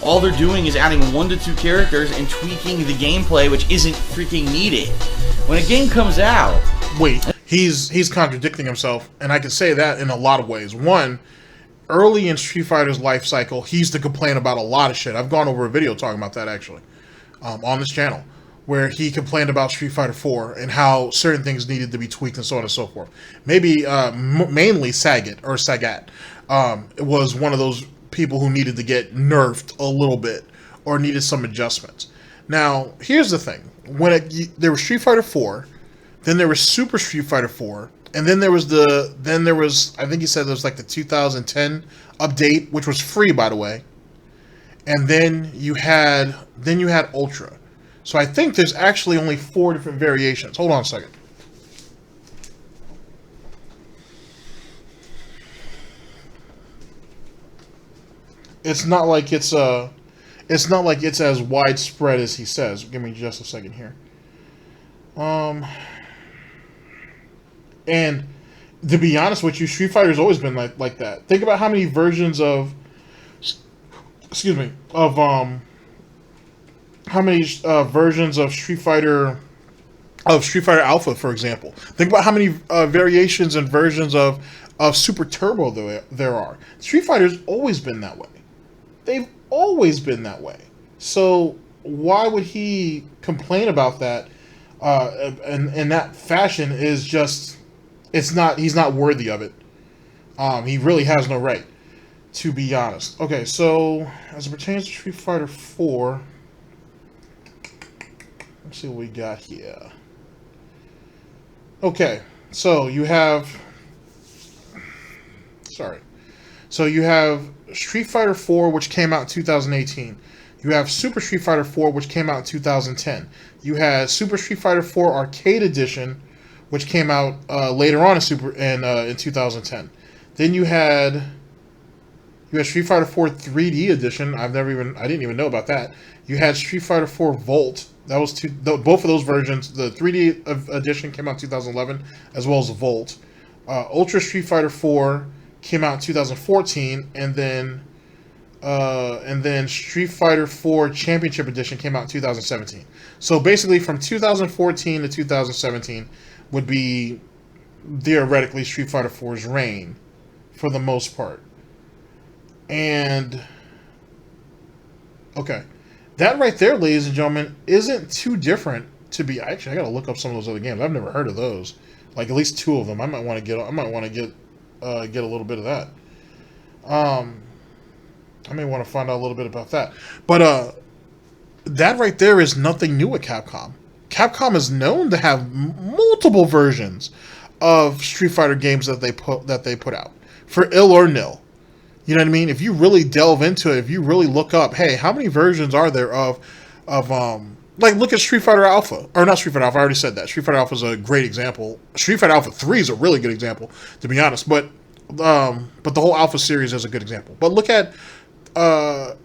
all they're doing is adding 1 to 2 characters and tweaking the gameplay, which isn't freaking needed. When a game comes out... Wait, he's contradicting himself, and I can say that in a lot of ways. One, early in Street Fighter's life cycle, he used to complain about a lot of shit. I've gone over a video talking about that, actually, on this channel, where he complained about Street Fighter 4 and how certain things needed to be tweaked and so on and so forth. Maybe mainly Sagat was one of those people who needed to get nerfed a little bit or needed some adjustments. Now, here's the thing. There was Street Fighter 4, then there was Super Street Fighter 4, and then there was I think he said there was like the 2010 update, which was free, by the way. And then you had Ultra. So I think there's actually only 4 different variations. Hold on a second. It's not like it's as widespread as he says. Give me just a second here. And to be honest with you, Street Fighter's always been like that. Think about how many versions of versions of Street Fighter Alpha, for example. Think about how many variations and versions of Super Turbo there are. Street Fighter's always been that way. They've always been that way. So why would he complain about that? And that fashion is just, he's not worthy of it. He really has no right, to be honest. Okay, so as it pertains to Street Fighter 4, let's see what we got here. Okay, so you have Street Fighter 4, which came out in 2018. You have Super Street Fighter 4, which came out in 2010. You had Super Street Fighter 4 Arcade Edition, which came out later on in 2010. Then you had Street Fighter 4 3D Edition. I didn't even know about that. You had Street Fighter 4 Volt. That was both of those versions. The 3D edition came out in 2011, as well as the Volt. Ultra Street Fighter 4 came out in 2014, and then Street Fighter 4 Championship Edition came out in 2017. So basically, from 2014 to 2017 would be theoretically Street Fighter 4's reign, for the most part. And okay, that right there, ladies and gentlemen, isn't too different to be. Actually, I gotta look up some of those other games. I've never heard of those. Like at least 2 of them. I might want to get a little bit of that. I may want to find out a little bit about that. But that right there is nothing new at Capcom. Capcom is known to have multiple versions of Street Fighter games that they put out, for ill or nil. You know what I mean? If you really delve into it, if you really look up, hey, how many versions are there of like, look at Street Fighter Alpha. Or not Street Fighter Alpha, I already said that. Street Fighter Alpha is a great example. Street Fighter Alpha 3 is a really good example, to be honest. But the whole Alpha series is a good example. But look at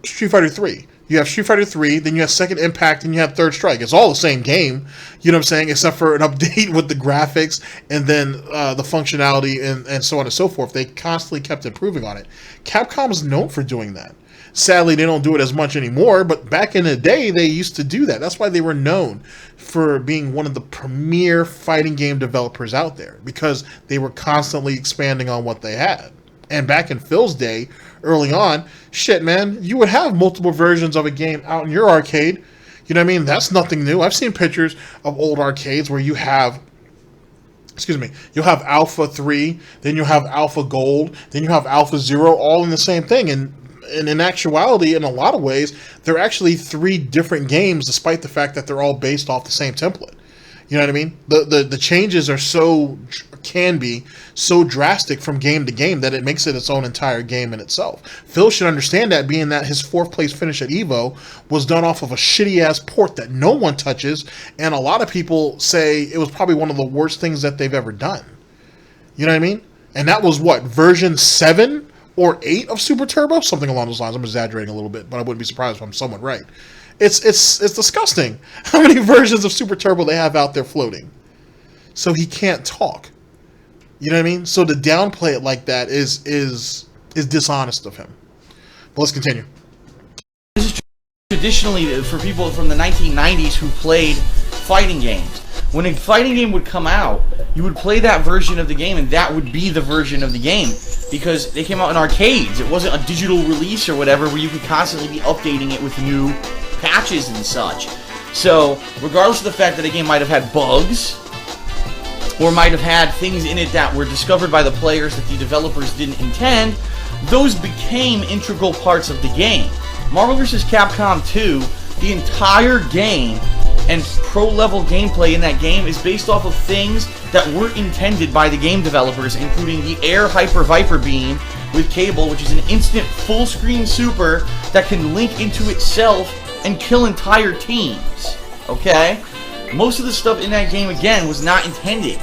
Street Fighter 3. You have Street Fighter 3, then you have Second Impact, and you have Third Strike. It's all the same game, you know what I'm saying, except for an update with the graphics and then the functionality and so on and so forth. They constantly kept improving on it. Capcom is known for doing that. Sadly, they don't do it as much anymore, but back in the day, they used to do that. That's why they were known for being one of the premier fighting game developers out there, because they were constantly expanding on what they had. And back in Phil's day, early on, shit, man, you would have multiple versions of a game out in your arcade. You know what I mean? That's nothing new. I've seen pictures of old arcades where you have, you'll have Alpha 3, then you'll have Alpha Gold, then you have Alpha Zero, all in the same thing. And in actuality, in a lot of ways, they're actually 3 different games, despite the fact that they're all based off the same template. You know what I mean? The changes can be so drastic from game to game that it makes it its own entire game in itself. Phil should understand that, being that his 4th place finish at EVO was done off of a shitty ass port that no one touches, and a lot of people say it was probably one of the worst things that they've ever done. You know what I mean? And that was what, version 7 or 8 of Super Turbo? Something along those lines. I'm exaggerating a little bit, but I wouldn't be surprised if I'm somewhat right. It's disgusting how many versions of Super Turbo they have out there floating. So he can't talk. You know what I mean? So to downplay it like that is dishonest of him. But let's continue. This is additionally, for people from the 1990s who played fighting games, when a fighting game would come out, you would play that version of the game, and that would be the version of the game, because they came out in arcades. It wasn't a digital release or whatever where you could constantly be updating it with new patches and such. So, regardless of the fact that a game might have had bugs, or might have had things in it that were discovered by the players that the developers didn't intend, those became integral parts of the game. Marvel vs. Capcom 2, the entire game and pro-level gameplay in that game is based off of things that weren't intended by the game developers, including the Air Hyper Viper Beam with Cable, which is an instant full-screen super that can link into itself and kill entire teams. Okay? Most of the stuff in that game, again, was not intended.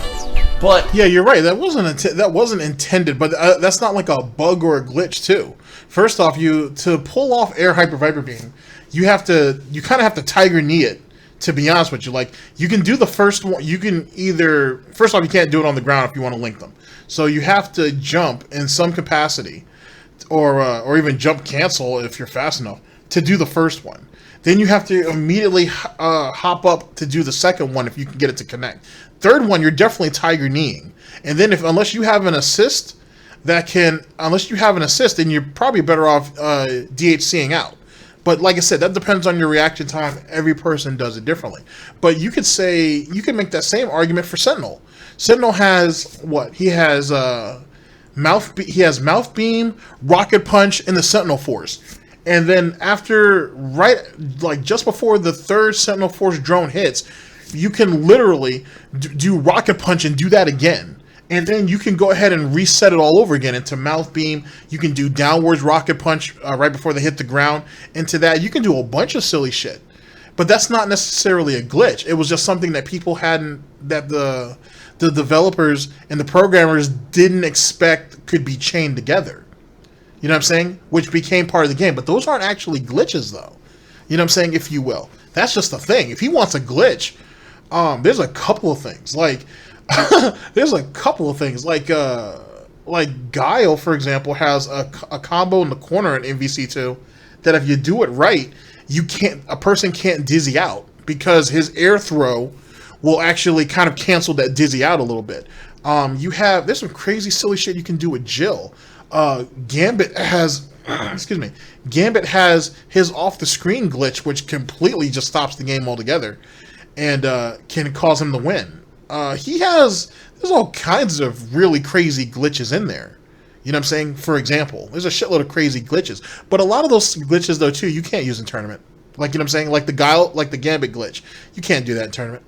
But yeah, you're right. That wasn't intended, but that's not like a bug or a glitch too. First off, to pull off Air Hyper Viper Beam, you kind of have to Tiger Knee it. To be honest with you, like, you can do the first one. You can either, first off, you can't do it on the ground if you want to link them. So you have to jump in some capacity, or even jump cancel if you're fast enough to do the first one. Then you have to immediately hop up to do the second one if you can get it to connect. Third one, you're definitely Tiger Kneeing. And then unless you have an assist, then you're probably better off DHCing out. But like I said, that depends on your reaction time. Every person does it differently. But you can make that same argument for Sentinel. Sentinel has what? He has mouth beam, rocket punch, and the Sentinel Force. And then just before the third Sentinel Force drone hits, you can literally do rocket punch and do that again. And then you can go ahead and reset it all over again into mouth beam. You can do downwards rocket punch right before they hit the ground. Into that, you can do a bunch of silly shit. But that's not necessarily a glitch. It was just something that that the developers and the programmers didn't expect could be chained together. You know what I'm saying? Which became part of the game. But those aren't actually glitches, though. You know what I'm saying? If you will. That's just the thing. If he wants a glitch, there's a couple of things. Like Guile, for example, has a combo in the corner in MVC2 that if you do it right, a person can't dizzy out because his air throw will actually kind of cancel that dizzy out a little bit. There's some crazy silly shit you can do with Jill. Gambit has his off the screen glitch, which completely just stops the game altogether and can cause him to win. There's all kinds of really crazy glitches in there. You know what I'm saying? For example, there's a shitload of crazy glitches. But a lot of those glitches, though, too, you can't use in tournament. Like, you know what I'm saying? Like the Gambit glitch. You can't do that in tournament.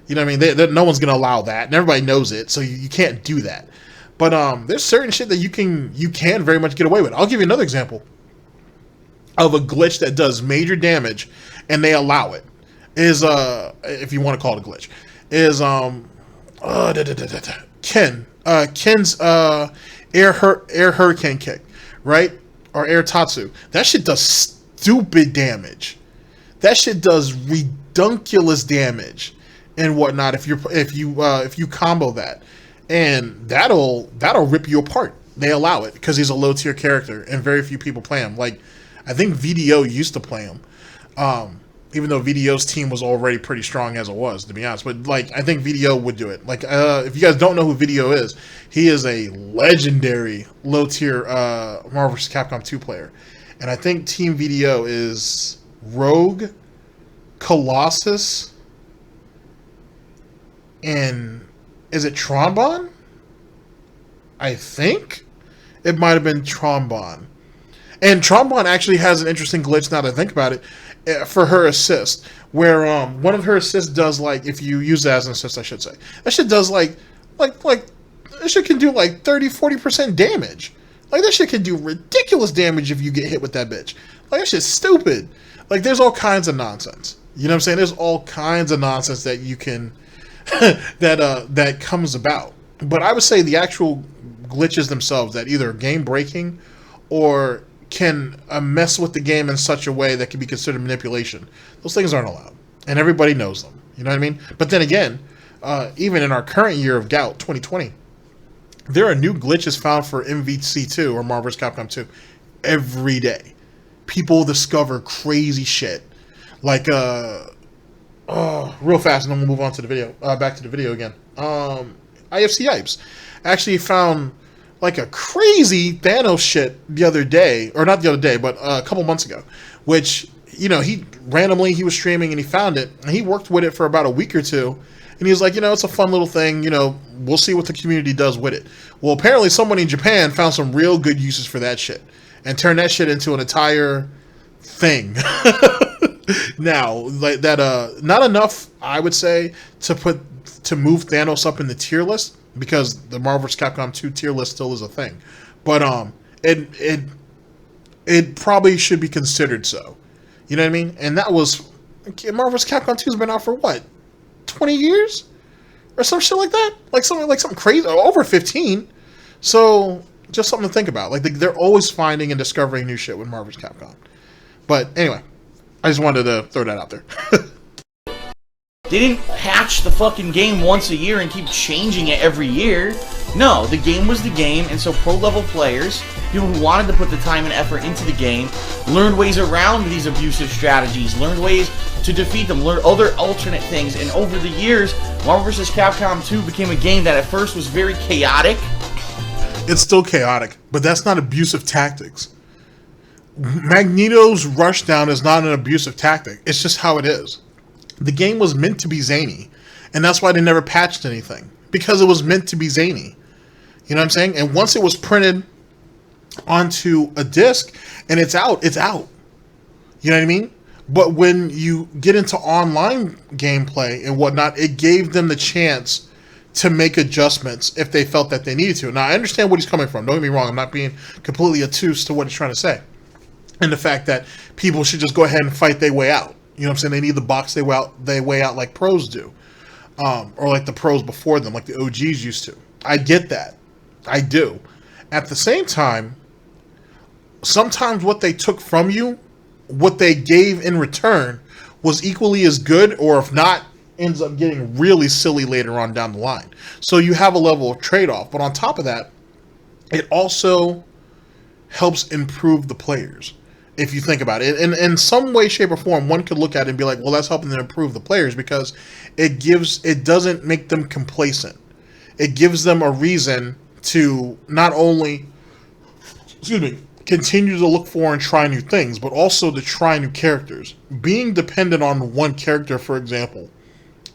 You know what I mean? No one's going to allow that. And everybody knows it, so you can't do that. But there's certain shit that you can very much get away with. I'll give you another example of a glitch that does major damage, and they allow it. If you want to call it a glitch. Ken's air hurricane kick, right? Or air tatsu. That shit does stupid damage. That shit does redunculous damage and whatnot if you combo that, and that'll rip you apart. They allow it because he's a low tier character and very few people play him. Like, I think VDO used to play him. Even though VDO's team was already pretty strong as it was, to be honest. But, like, I think VDO would do it. Like, if you guys don't know who VDO is, he is a legendary low-tier Marvel vs. Capcom 2 player. And I think Team VDO is Rogue, Colossus, and is it Trombone? I think it might have been Trombone. And Trombone actually has an interesting glitch now that I think about it. For her assist, where one of her assists does, like, if you use that as an assist, I should say, that shit does like that shit can do like 30-40% damage. Like, that shit can do ridiculous damage if you get hit with that bitch. Like, that shit's stupid. Like, there's all kinds of nonsense. You know what I'm saying? There's all kinds of nonsense that you can that comes about. But I would say the actual glitches themselves that either are game breaking or can mess with the game in such a way that can be considered manipulation. Those things aren't allowed. And everybody knows them. You know what I mean? But then again, even in our current year of Gout, 2020, there are new glitches found for MVC2 or Marvel vs. Capcom 2 every day. people discover crazy shit. Like, real fast, and then we'll move on to the video. Back to the video again. IFC Yipes actually found like a crazy Thanos shit the other day, or not the other day, but a couple months ago, which, you know, he was streaming and he found it, and he worked with it for about a week or two, and he was like, you know, it's a fun little thing, you know, we'll see what the community does with it. Well, apparently someone in Japan found some real good uses for that shit, and turned that shit into an entire thing. Now, like that, not enough, I would say, to move Thanos up in the tier list, because the Marvel vs. Capcom 2 tier list still is a thing. But it probably should be considered so. You know what I mean? And that was, Marvel vs. Capcom 2 has been out for what, 20 years? Or some shit like that? Like something crazy, over 15. So, just something to think about. Like, they're always finding and discovering new shit with Marvel vs. Capcom. But anyway, I just wanted to throw that out there. They didn't patch the fucking game once a year and keep changing it every year. No, the game was the game, and so pro-level players, people who wanted to put the time and effort into the game, learned ways around these abusive strategies, learned ways to defeat them, learned other alternate things, and over the years, Marvel vs. Capcom 2 became a game that at first was very chaotic. It's still chaotic, but that's not abusive tactics. Magneto's rushdown is not an abusive tactic. It's just how it is. The game was meant to be zany, and that's why they never patched anything, because it was meant to be zany. You know what I'm saying? And once it was printed onto a disc and it's out, it's out. You know what I mean? But when you get into online gameplay and whatnot, it gave them the chance to make adjustments if they felt that they needed to. Now, I understand what he's coming from. Don't get me wrong. I'm not being completely obtuse to what he's trying to say. And the fact that people should just go ahead and fight their way out. You know what I'm saying? They need to box their way out like pros do. Or like the pros before them, like the OGs used to. I get that. I do. At the same time, sometimes what they took from you, what they gave in return, was equally as good, or if not, ends up getting really silly later on down the line. So you have a level of trade-off. But on top of that, it also helps improve the players. If you think about it, in some way, shape, or form, one could look at it and be like, well, that's helping them improve the players, because it doesn't make them complacent. It gives them a reason to not only, continue to look for and try new things, but also to try new characters. Being dependent on one character, for example,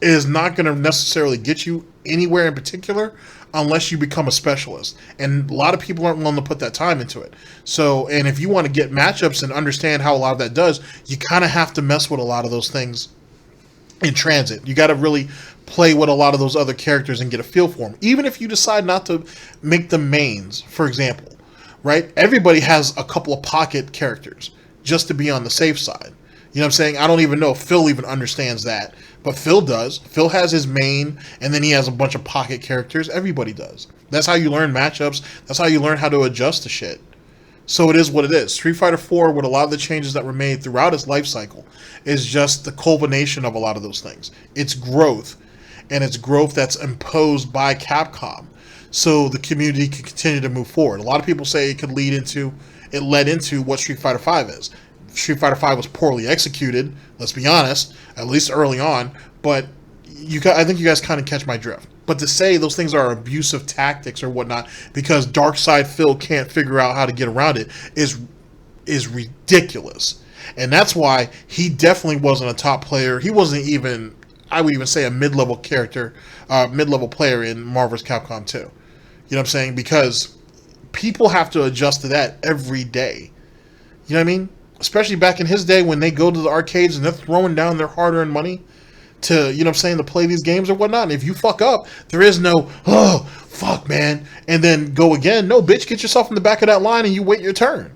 is not going to necessarily get you anywhere in particular unless you become a specialist. And a lot of people aren't willing to put that time into it. So, and if you want to get matchups and understand how a lot of that does, you kind of have to mess with a lot of those things in transit. You got to really play with a lot of those other characters and get a feel for them. Even if you decide not to make them mains, for example, right? Everybody has a couple of pocket characters just to be on the safe side. You know what I'm saying? I don't even know if Phil even understands that. But Phil does. Phil has his main, and then he has a bunch of pocket characters. Everybody does. That's how you learn matchups. That's how you learn how to adjust to shit. So it is what it is. Street Fighter 4, with a lot of the changes that were made throughout its life cycle, is just the culmination of a lot of those things. It's growth, and it's growth that's imposed by Capcom, so the community can continue to move forward. A lot of people say it led into what Street Fighter 5 is. Street Fighter 5 was poorly executed, let's be honest, at least early on, but I think you guys kind of catch my drift. But to say those things are abusive tactics or whatnot because Darksydephil can't figure out how to get around it is ridiculous. And that's why he definitely wasn't a top player. He wasn't even, I would even say, a mid-level character, mid-level player in Marvel vs. Capcom 2. You know what I'm saying? Because people have to adjust to that every day. You know what I mean? Especially back in his day when they go to the arcades and they're throwing down their hard-earned money to, you know what I'm saying, to play these games or whatnot. And if you fuck up, there is no, oh, fuck, man, and then go again. No, bitch, get yourself in the back of that line and you wait your turn.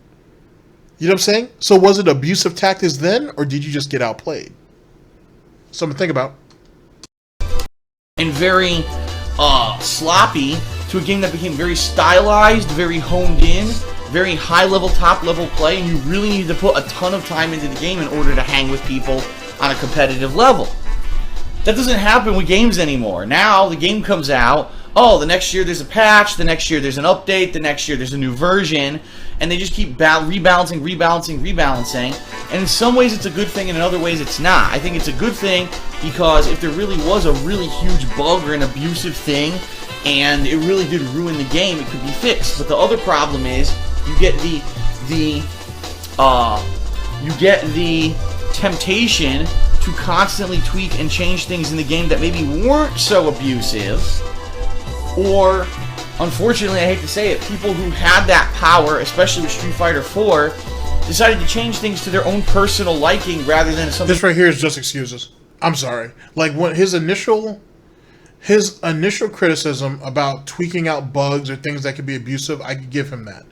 You know what I'm saying? So was it abusive tactics then, or did you just get outplayed? Something to think about. And very sloppy to a game that became very stylized, very honed in, very high-level, top-level play, and you really need to put a ton of time into the game in order to hang with people on a competitive level. That doesn't happen with games anymore. Now, the game comes out, oh, the next year there's a patch, the next year there's an update, the next year there's a new version, and they just keep rebalancing. And in some ways it's a good thing, and in other ways it's not. I think it's a good thing because if there really was a really huge bug or an abusive thing, and it really did ruin the game, it could be fixed. But the other problem is you get the temptation to constantly tweak and change things in the game that maybe weren't so abusive. Or, unfortunately, I hate to say it, people who had that power, especially with Street Fighter 4, decided to change things to their own personal liking rather than something. This right here is just excuses. I'm sorry. Like, when his initial criticism about tweaking out bugs or things that could be abusive, I could give him that.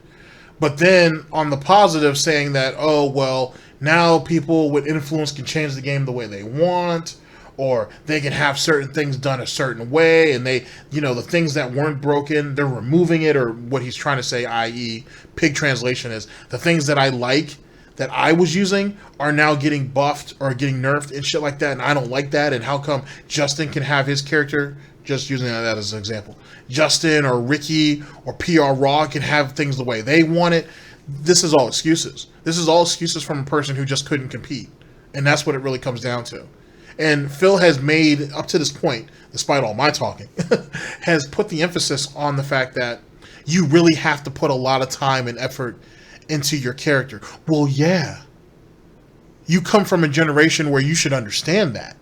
But then on the positive, saying that, oh, well, now people with influence can change the game the way they want, or they can have certain things done a certain way, and they, the things that weren't broken, they're removing it, or what he's trying to say, i.e., pig translation is, the things that I like, that I was using, are now getting buffed or getting nerfed and shit like that, and I don't like that, and how come Justin can have his character, just using that as an example, Justin or Ricky or PR Raw can have things the way they want it. This is all excuses. This is all excuses from a person who just couldn't compete, and that's what it really comes down to. And Phil has made, up to this point, despite all my talking, has put the emphasis on the fact that you really have to put a lot of time and effort into your character. Well, yeah. You come from a generation where you should understand that.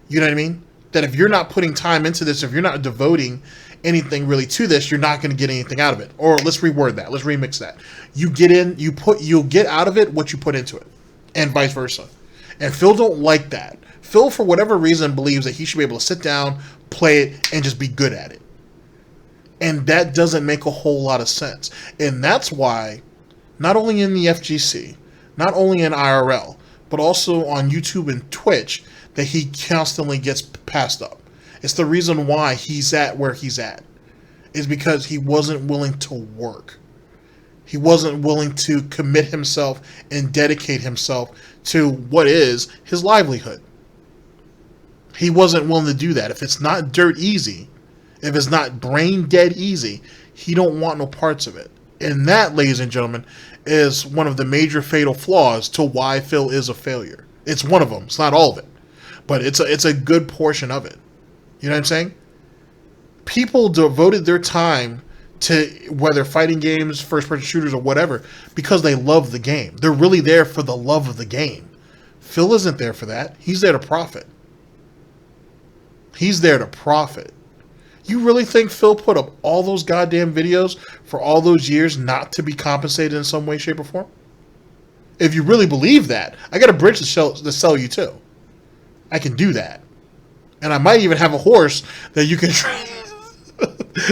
You know what I mean? That if you're not putting time into this, if you're not devoting anything really to this, you're not going to get anything out of it. Or let's reword that. Let's remix that. You get in, you'll get out of it what you put into it. And vice versa. And Phil don't like that. Phil, for whatever reason, believes that he should be able to sit down, play it, and just be good at it. And that doesn't make a whole lot of sense. And that's why, not only in the FGC, not only in IRL, but also on YouTube and Twitch, that he constantly gets passed up. It's the reason why he's at where he's at. Is because he wasn't willing to work. He wasn't willing to commit himself and dedicate himself to what is his livelihood. He wasn't willing to do that. If it's not dirt easy, if it's not brain dead easy, he don't want no parts of it. And that, ladies and gentlemen, is one of the major fatal flaws to why Phil is a failure. It's one of them. It's not all of it. But it's a good portion of it. You know what I'm saying? People devoted their time to whether fighting games, first-person shooters, or whatever, because they love the game. They're really there for the love of the game. Phil isn't there for that. He's there to profit. He's there to profit. You really think Phil put up all those goddamn videos for all those years not to be compensated in some way, shape, or form? If you really believe that, I got a bridge to sell you too. I can do that. And I might even have a horse that you can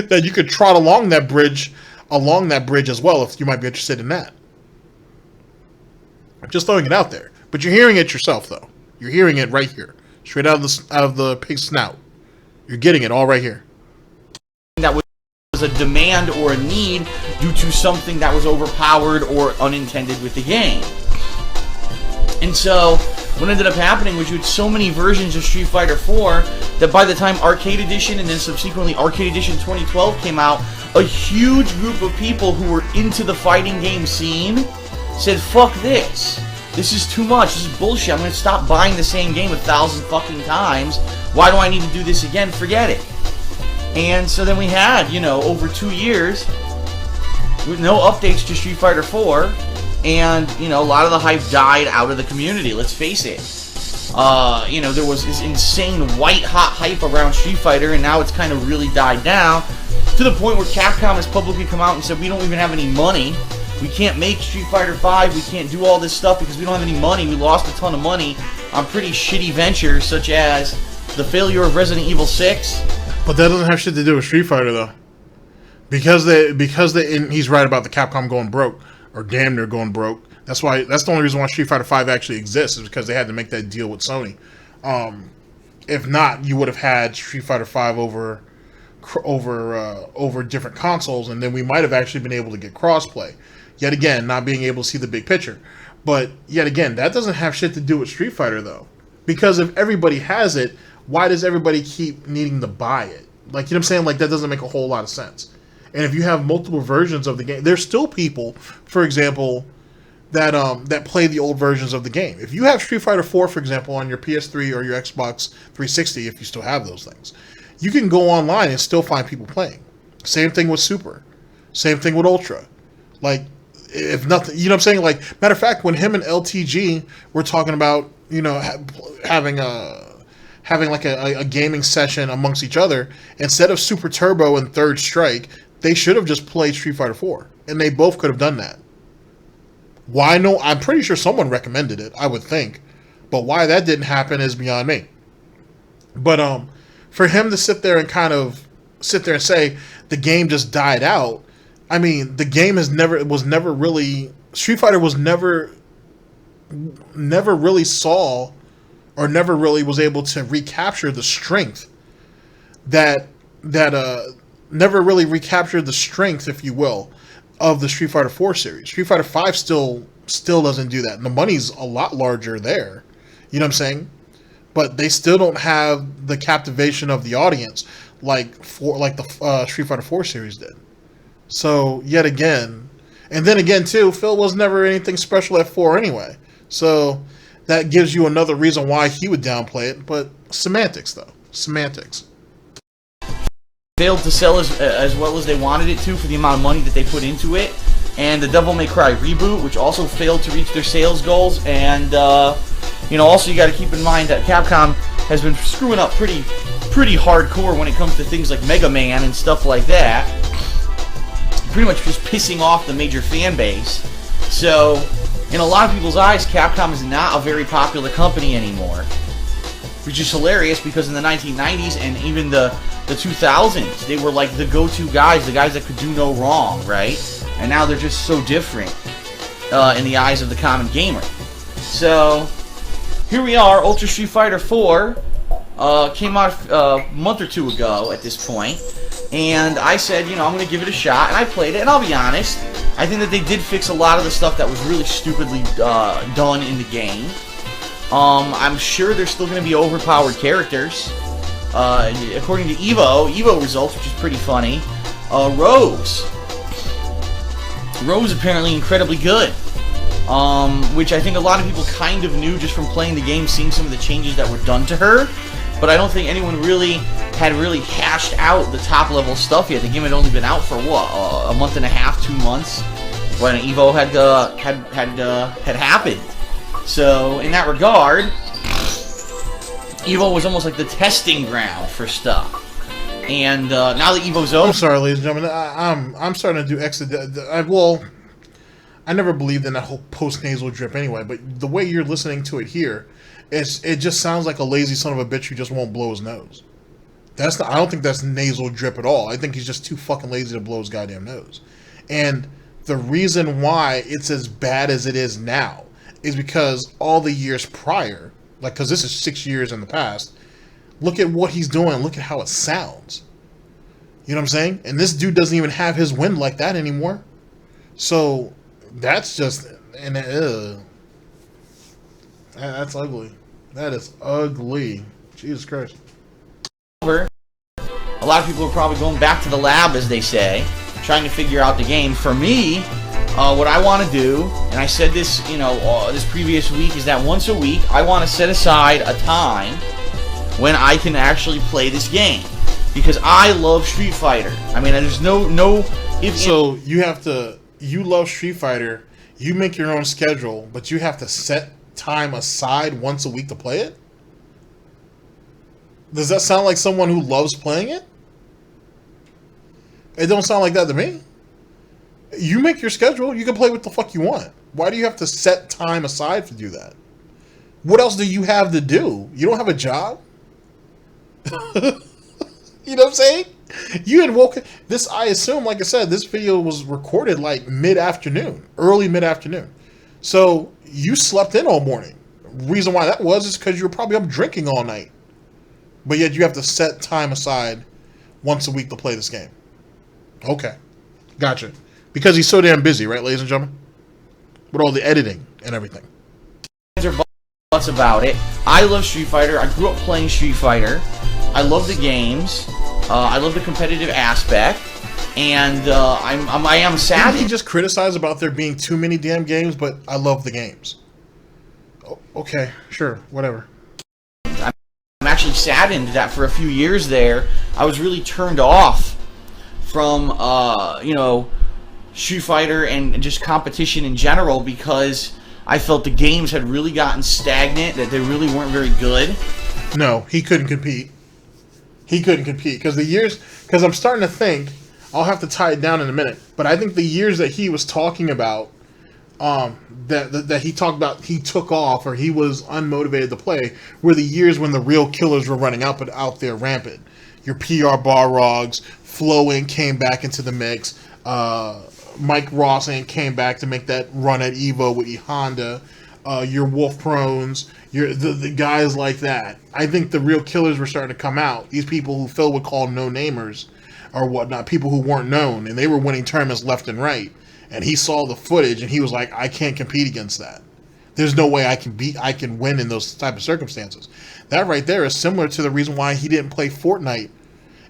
that you could trot along that bridge as well, if you might be interested in that. I'm just throwing it out there. But you're hearing it yourself, though. You're hearing it right here. Straight out of the pig's snout. You're getting it all right here. That was a demand or a need due to something that was overpowered or unintended with the game. And so what ended up happening was you had so many versions of Street Fighter 4 that by the time Arcade Edition and then subsequently Arcade Edition 2012 came out, a huge group of people who were into the fighting game scene said, fuck this. This is too much. This is bullshit. I'm going to stop buying the same game 1,000 fucking times. Why do I need to do this again? Forget it. And so then we had, over 2 years with no updates to Street Fighter 4. And, a lot of the hype died out of the community. Let's face it. There was this insane white-hot hype around Street Fighter, and now it's kind of really died down to the point where Capcom has publicly come out and said, we don't even have any money. We can't make Street Fighter 5. We can't do all this stuff because we don't have any money. We lost a ton of money on pretty shitty ventures, such as the failure of Resident Evil 6. But that doesn't have shit to do with Street Fighter, though. Because he's right about the Capcom going broke, or damn near going broke. That's the only reason why Street Fighter 5 actually exists, is because they had to make that deal with Sony. If not, you would have had Street Fighter 5 over different consoles, and then we might have actually been able to get crossplay. Yet again, not being able to see the big picture. But yet again, that doesn't have shit to do with Street Fighter, though. Because if everybody has it, why does everybody keep needing to buy it? Like, you know what I'm saying? Like, that doesn't make a whole lot of sense. And if you have multiple versions of the game, there's still people, for example, that play the old versions of the game. If you have Street Fighter 4, for example, on your PS3 or your Xbox 360, if you still have those things, you can go online and still find people playing. Same thing with Super. Same thing with Ultra. Like, if nothing, you know what I'm saying? Like, matter of fact, when him and LTG were talking about, you know, having like a gaming session amongst each other, instead of Super Turbo and Third Strike, they should have just played Street Fighter 4, and they both could have done that. Why no? I'm pretty sure someone recommended it, I would think, but why that didn't happen is beyond me. But for him to sit there and kind of sit there and say the game just died out, I mean, the game was never really, Street Fighter was never really saw, or never really was able to recapture the strength never really recaptured the strength, if you will, of the Street Fighter 4 series. Street Fighter 5 still doesn't do that. And the money's a lot larger there. You know what I'm saying? But they still don't have the captivation of the audience like the Street Fighter 4 series did. So, yet again, and then again, too, Phil was never anything special at 4 anyway. So, that gives you another reason why he would downplay it. But semantics, though. Semantics. Failed to sell as well as they wanted it to for the amount of money that they put into it. And the Devil May Cry reboot, which also failed to reach their sales goals. And, you know, also you got to keep in mind that Capcom has been screwing up pretty hardcore when it comes to things like Mega Man and stuff like that. Pretty much just pissing off the major fan base. So, in a lot of people's eyes, Capcom is not a very popular company anymore. Which is hilarious because in the 1990s and even the 2000s, they were like the go-to guys, the guys that could do no wrong, right? And now they're just so different in the eyes of the common gamer. So, here we are, Ultra Street Fighter 4 came out a month or two ago at this point. And I said, you know, I'm going to give it a shot, and I played it, and I'll be honest, I think that they did fix a lot of the stuff that was really stupidly done in the game. I'm sure there's still going to be overpowered characters. According to Evo results, which is pretty funny, Rose apparently incredibly good. Which I think a lot of people kind of knew just from playing the game, seeing some of the changes that were done to her. But I don't think anyone had hashed out the top level stuff yet. The game had only been out for what, a month and a half, 2 months, when Evo had happened. So in that regard, Evo was almost like the testing ground for stuff. And now that Evo's over, I'm sorry, ladies and gentlemen, I'm starting to do I never believed in that whole post-nasal drip anyway, but the way you're listening to it here, it just sounds like a lazy son of a bitch who just won't blow his nose. I don't think that's nasal drip at all. I think he's just too fucking lazy to blow his goddamn nose. And the reason why it's as bad as it is now is because all the years prior, like, because this is 6 years in the past, look at what he's doing, look at how it sounds. You know what I'm saying? And this dude doesn't even have his wind like that anymore. So that's just, and that's ugly. That is ugly. Jesus Christ. a lot of people are probably going back to the lab, as they say, trying to figure out the game. For me, what I want to do, and I said this, this previous week, is that once a week I want to set aside a time when I can actually play this game, because I love Street Fighter. I mean, there's no if. So you love Street Fighter. You make your own schedule, but you have to set time aside once a week to play it? Does that sound like someone who loves playing it? It don't sound like that to me. You make your schedule, you can play what the fuck you want. Why do you have to set time aside to do that? What else do you have to do? You don't have a job? You know what I'm saying? You had woken this, I assume, like I said, this video was recorded like mid-afternoon, early mid-afternoon. So you slept in all morning. Reason why that was is because you were probably up drinking all night. But yet you have to set time aside once a week to play this game. Okay. Gotcha. Because he's so damn busy, right, ladies and gentlemen? With all the editing and everything. Butts about it. I love Street Fighter. I grew up playing Street Fighter. I love the games. I love the competitive aspect, and I am sad. Didn't he just criticize about there being too many damn games, but I love the games? Oh, okay, sure, whatever. I'm actually saddened that for a few years there, I was really turned off from, Street Fighter and just competition in general, because I felt the games had really gotten stagnant, that they really weren't very good. No, he couldn't compete. He couldn't compete because I'm starting to think, I'll have to tie it down in a minute, but I think the years that he was talking about, that he talked about, he took off or he was unmotivated to play, were the years when the real killers were running out there rampant. Your PR Balrogs, Flowing came back into the mix, Mike Rawson came back to make that run at Evo with E Honda, your Wolf Prones, the guys like that. I think the real killers were starting to come out. These people who Phil would call no-namers or whatnot, people who weren't known, and they were winning tournaments left and right. And he saw the footage, and he was like, I can't compete against that. There's no way I can win in those type of circumstances. That right there is similar to the reason why he didn't play Fortnite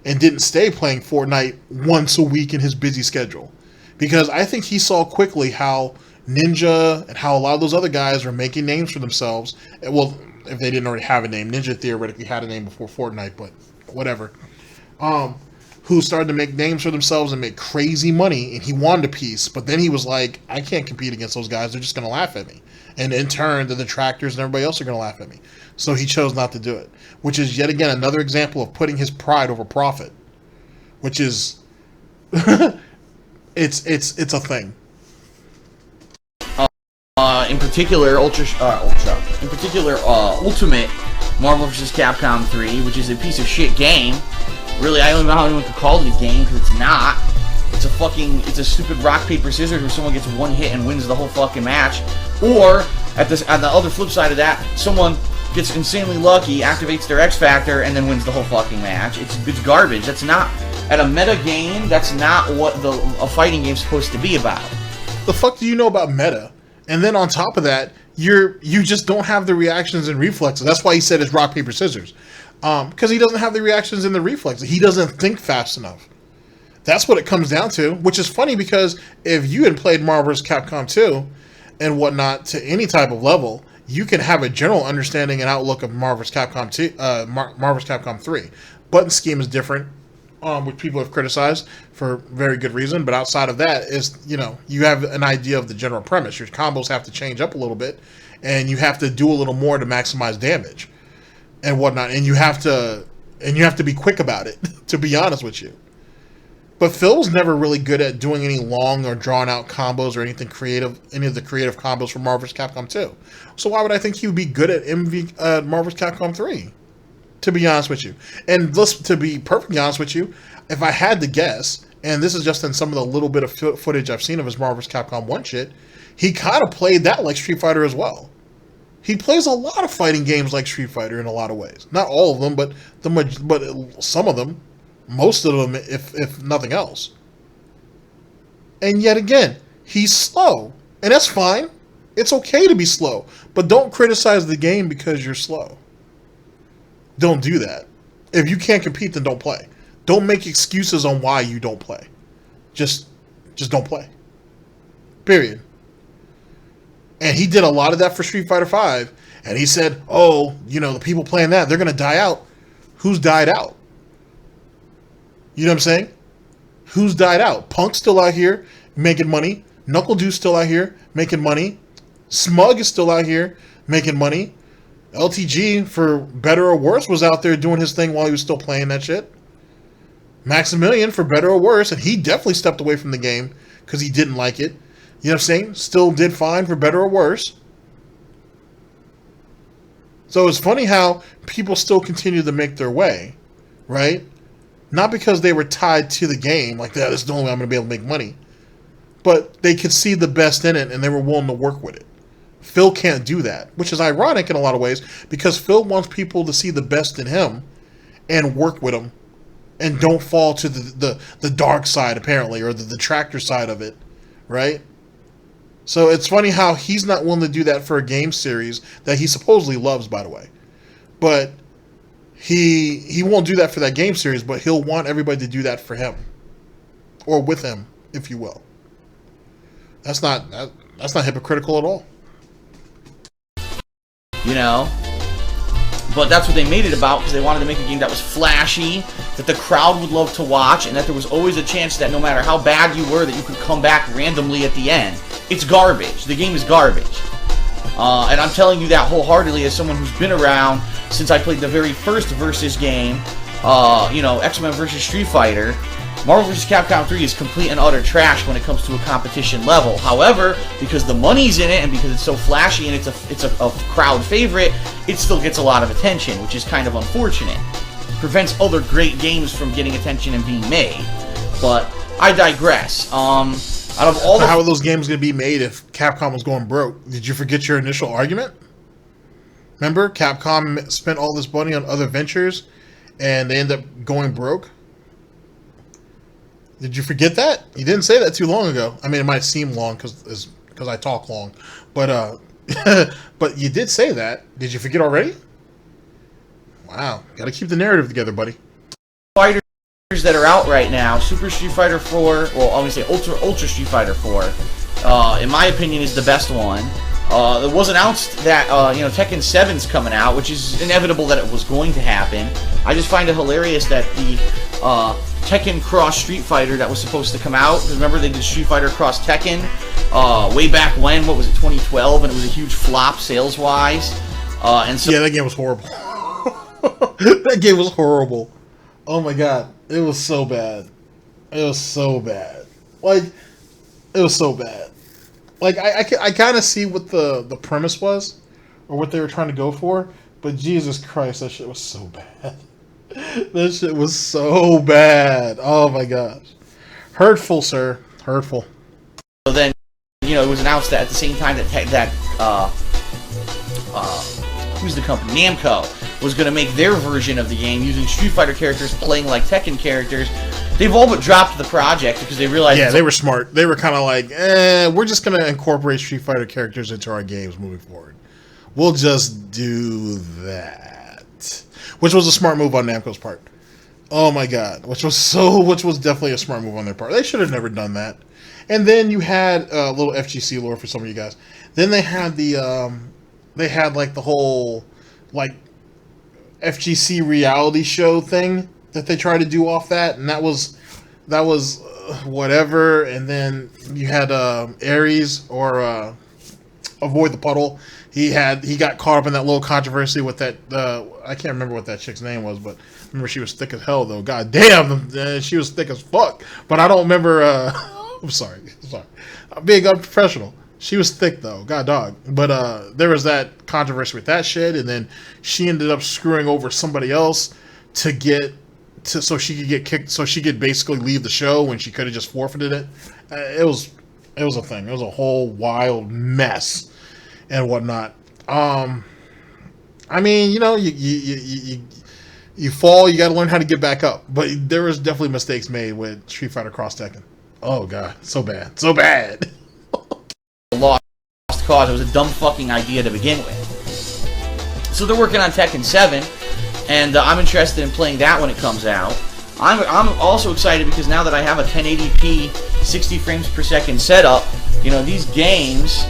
and didn't stay playing Fortnite once a week in his busy schedule. Because I think he saw quickly how Ninja and how a lot of those other guys were making names for themselves. Well, if they didn't already have a name, Ninja theoretically had a name before Fortnite, but whatever. Who started to make names for themselves and make crazy money, and he wanted a piece. But then he was like, I can't compete against those guys. They're just going to laugh at me. And in turn, the detractors and everybody else are going to laugh at me. So he chose not to do it, which is yet again another example of putting his pride over profit, which is it's a thing. In particular, Ultimate Marvel vs. Capcom 3, which is a piece of shit game. Really, I don't know how anyone could call it a game, because it's not. It's a stupid rock, paper, scissors where someone gets one hit and wins the whole fucking match. Or, on the other flip side of that, someone gets insanely lucky, activates their X Factor, and then wins the whole fucking match. It's garbage. That's not, at a meta game, that's not what a fighting game's supposed to be about. The fuck do you know about meta? And then on top of that, you just don't have the reactions and reflexes. That's why he said it's rock, paper, scissors. Because he doesn't have the reactions and the reflexes. He doesn't think fast enough. That's what it comes down to, which is funny because if you had played Marvel vs. Capcom 2 and whatnot to any type of level, you can have a general understanding and outlook of Marvel vs. Capcom 2, Marvel vs. Capcom 3. Button scheme is different, which people have criticized for very good reason, but outside of that is, you have an idea of the general premise. Your combos have to change up a little bit, and you have to do a little more to maximize damage and whatnot, and you have to be quick about it, to be honest with you. But Phil was never really good at doing any long or drawn out combos or anything creative, any of the creative combos for Marvel vs. Capcom 2. So why would I think he would be good at Marvel vs. Capcom 3? To be honest with you. And to be perfectly honest with you, if I had to guess, and this is just in some of the little bit of footage I've seen of his Marvel vs. Capcom 1 shit, he kind of played that like Street Fighter as well. He plays a lot of fighting games like Street Fighter in a lot of ways. Not all of them, but some of them. Most of them, if nothing else. And yet again, he's slow. And that's fine. It's okay to be slow. But don't criticize the game because you're slow. Don't do that. If you can't compete, then don't play. Don't make excuses on why you don't play. Just don't play. Period. And he did a lot of that for Street Fighter V. And he said, the people playing that, they're going to die out. Who's died out? You know what I'm saying? Who's died out? Punk's still out here making money. Knuckle Deuce still out here making money. Smug is still out here making money. LTG, for better or worse, was out there doing his thing while he was still playing that shit. Maximilian, for better or worse, and he definitely stepped away from the game because he didn't like it. You know what I'm saying? Still did fine for better or worse. So it's funny how people still continue to make their way, right? Not because they were tied to the game, like, this is the only way I'm going to be able to make money. But they could see the best in it, and they were willing to work with it. Phil can't do that, which is ironic in a lot of ways, because Phil wants people to see the best in him and work with him, and don't fall to the dark side, apparently, or the detractor side of it, right? So it's funny how he's not willing to do that for a game series that he supposedly loves, by the way. But he won't do that for that game series, but he'll want everybody to do that for him or with him, if you will. That's not hypocritical at all. You know? But that's what they made it about, because they wanted to make a game that was flashy, that the crowd would love to watch, and that there was always a chance that no matter how bad you were, that you could come back randomly at the end. It's garbage. The game is garbage. And I'm telling you that wholeheartedly as someone who's been around since I played the very first Versus game, you know, X-Men vs. Street Fighter. Marvel vs. Capcom 3 is complete and utter trash when it comes to a competition level. However, because the money's in it and because it's so flashy and it's a crowd favorite, it still gets a lot of attention, which is kind of unfortunate. Prevents other great games from getting attention and being made. But I digress. Out of all how are those games going to be made if Capcom was going broke? Did you forget your initial argument? Remember, Capcom spent all this money on other ventures and they end up going broke? Did you forget that? You didn't say that too long ago. I mean, it might seem long because I talk long, but but you did say that. Did you forget already? Wow, got to keep the narrative together, buddy. Fighters that are out right now, Super Street Fighter 4, well, I'm gonna say Ultra Street Fighter 4, in my opinion, is the best one. It was announced that you know, Tekken 7's coming out, which is inevitable that it was going to happen. I just find it hilarious that the Tekken Cross Street Fighter that was supposed to come out, because remember they did Street Fighter Cross Tekken way back when, what was it, 2012, and it was a huge flop sales-wise. And so yeah, that game was horrible. That game was horrible. Oh my god, it was so bad. It was so bad. Like, it was so bad. Like, I kind of see what the premise was, or what they were trying to go for, but Jesus Christ, that shit was so bad. That shit was so bad. Oh my gosh. Hurtful, sir. Hurtful. So then, you know, it was announced that at the same time that who's the company? Namco was going to make their version of the game using Street Fighter characters playing like Tekken characters. They've all but dropped the project because they realized... Yeah, they were smart. They were kind of like, we're just going to incorporate Street Fighter characters into our games moving forward. We'll just do that. Which was a smart move on Namco's part. Oh my god. Which was definitely a smart move on their part. They should have never done that. And then you had a little FGC lore for some of you guys. Then they had like the whole like FGC reality show thing that they tried to do off that, and that was whatever. And then you had Ares or Avoid the Puddle. He got caught up in that little controversy with that. I can't remember what that chick's name was, but remember she was thick as hell though. God damn, she was thick as fuck. But I don't remember. I'm sorry. I'm being unprofessional. She was thick though. God dog. But there was that controversy with that shit, and then she ended up screwing over somebody else so she could get kicked, so she could basically leave the show when she could have just forfeited it. It was a thing. It was a whole wild mess and whatnot. I mean, you know, you fall, you got to learn how to get back up. But there was definitely mistakes made with Street Fighter Cross Tekken. Oh god, so bad, so bad. Lost cause. It was a dumb fucking idea to begin with. So they're working on Tekken 7, and I'm interested in playing that when it comes out. I'm also excited because now that I have a 1080p 60 frames per second setup, you know, these games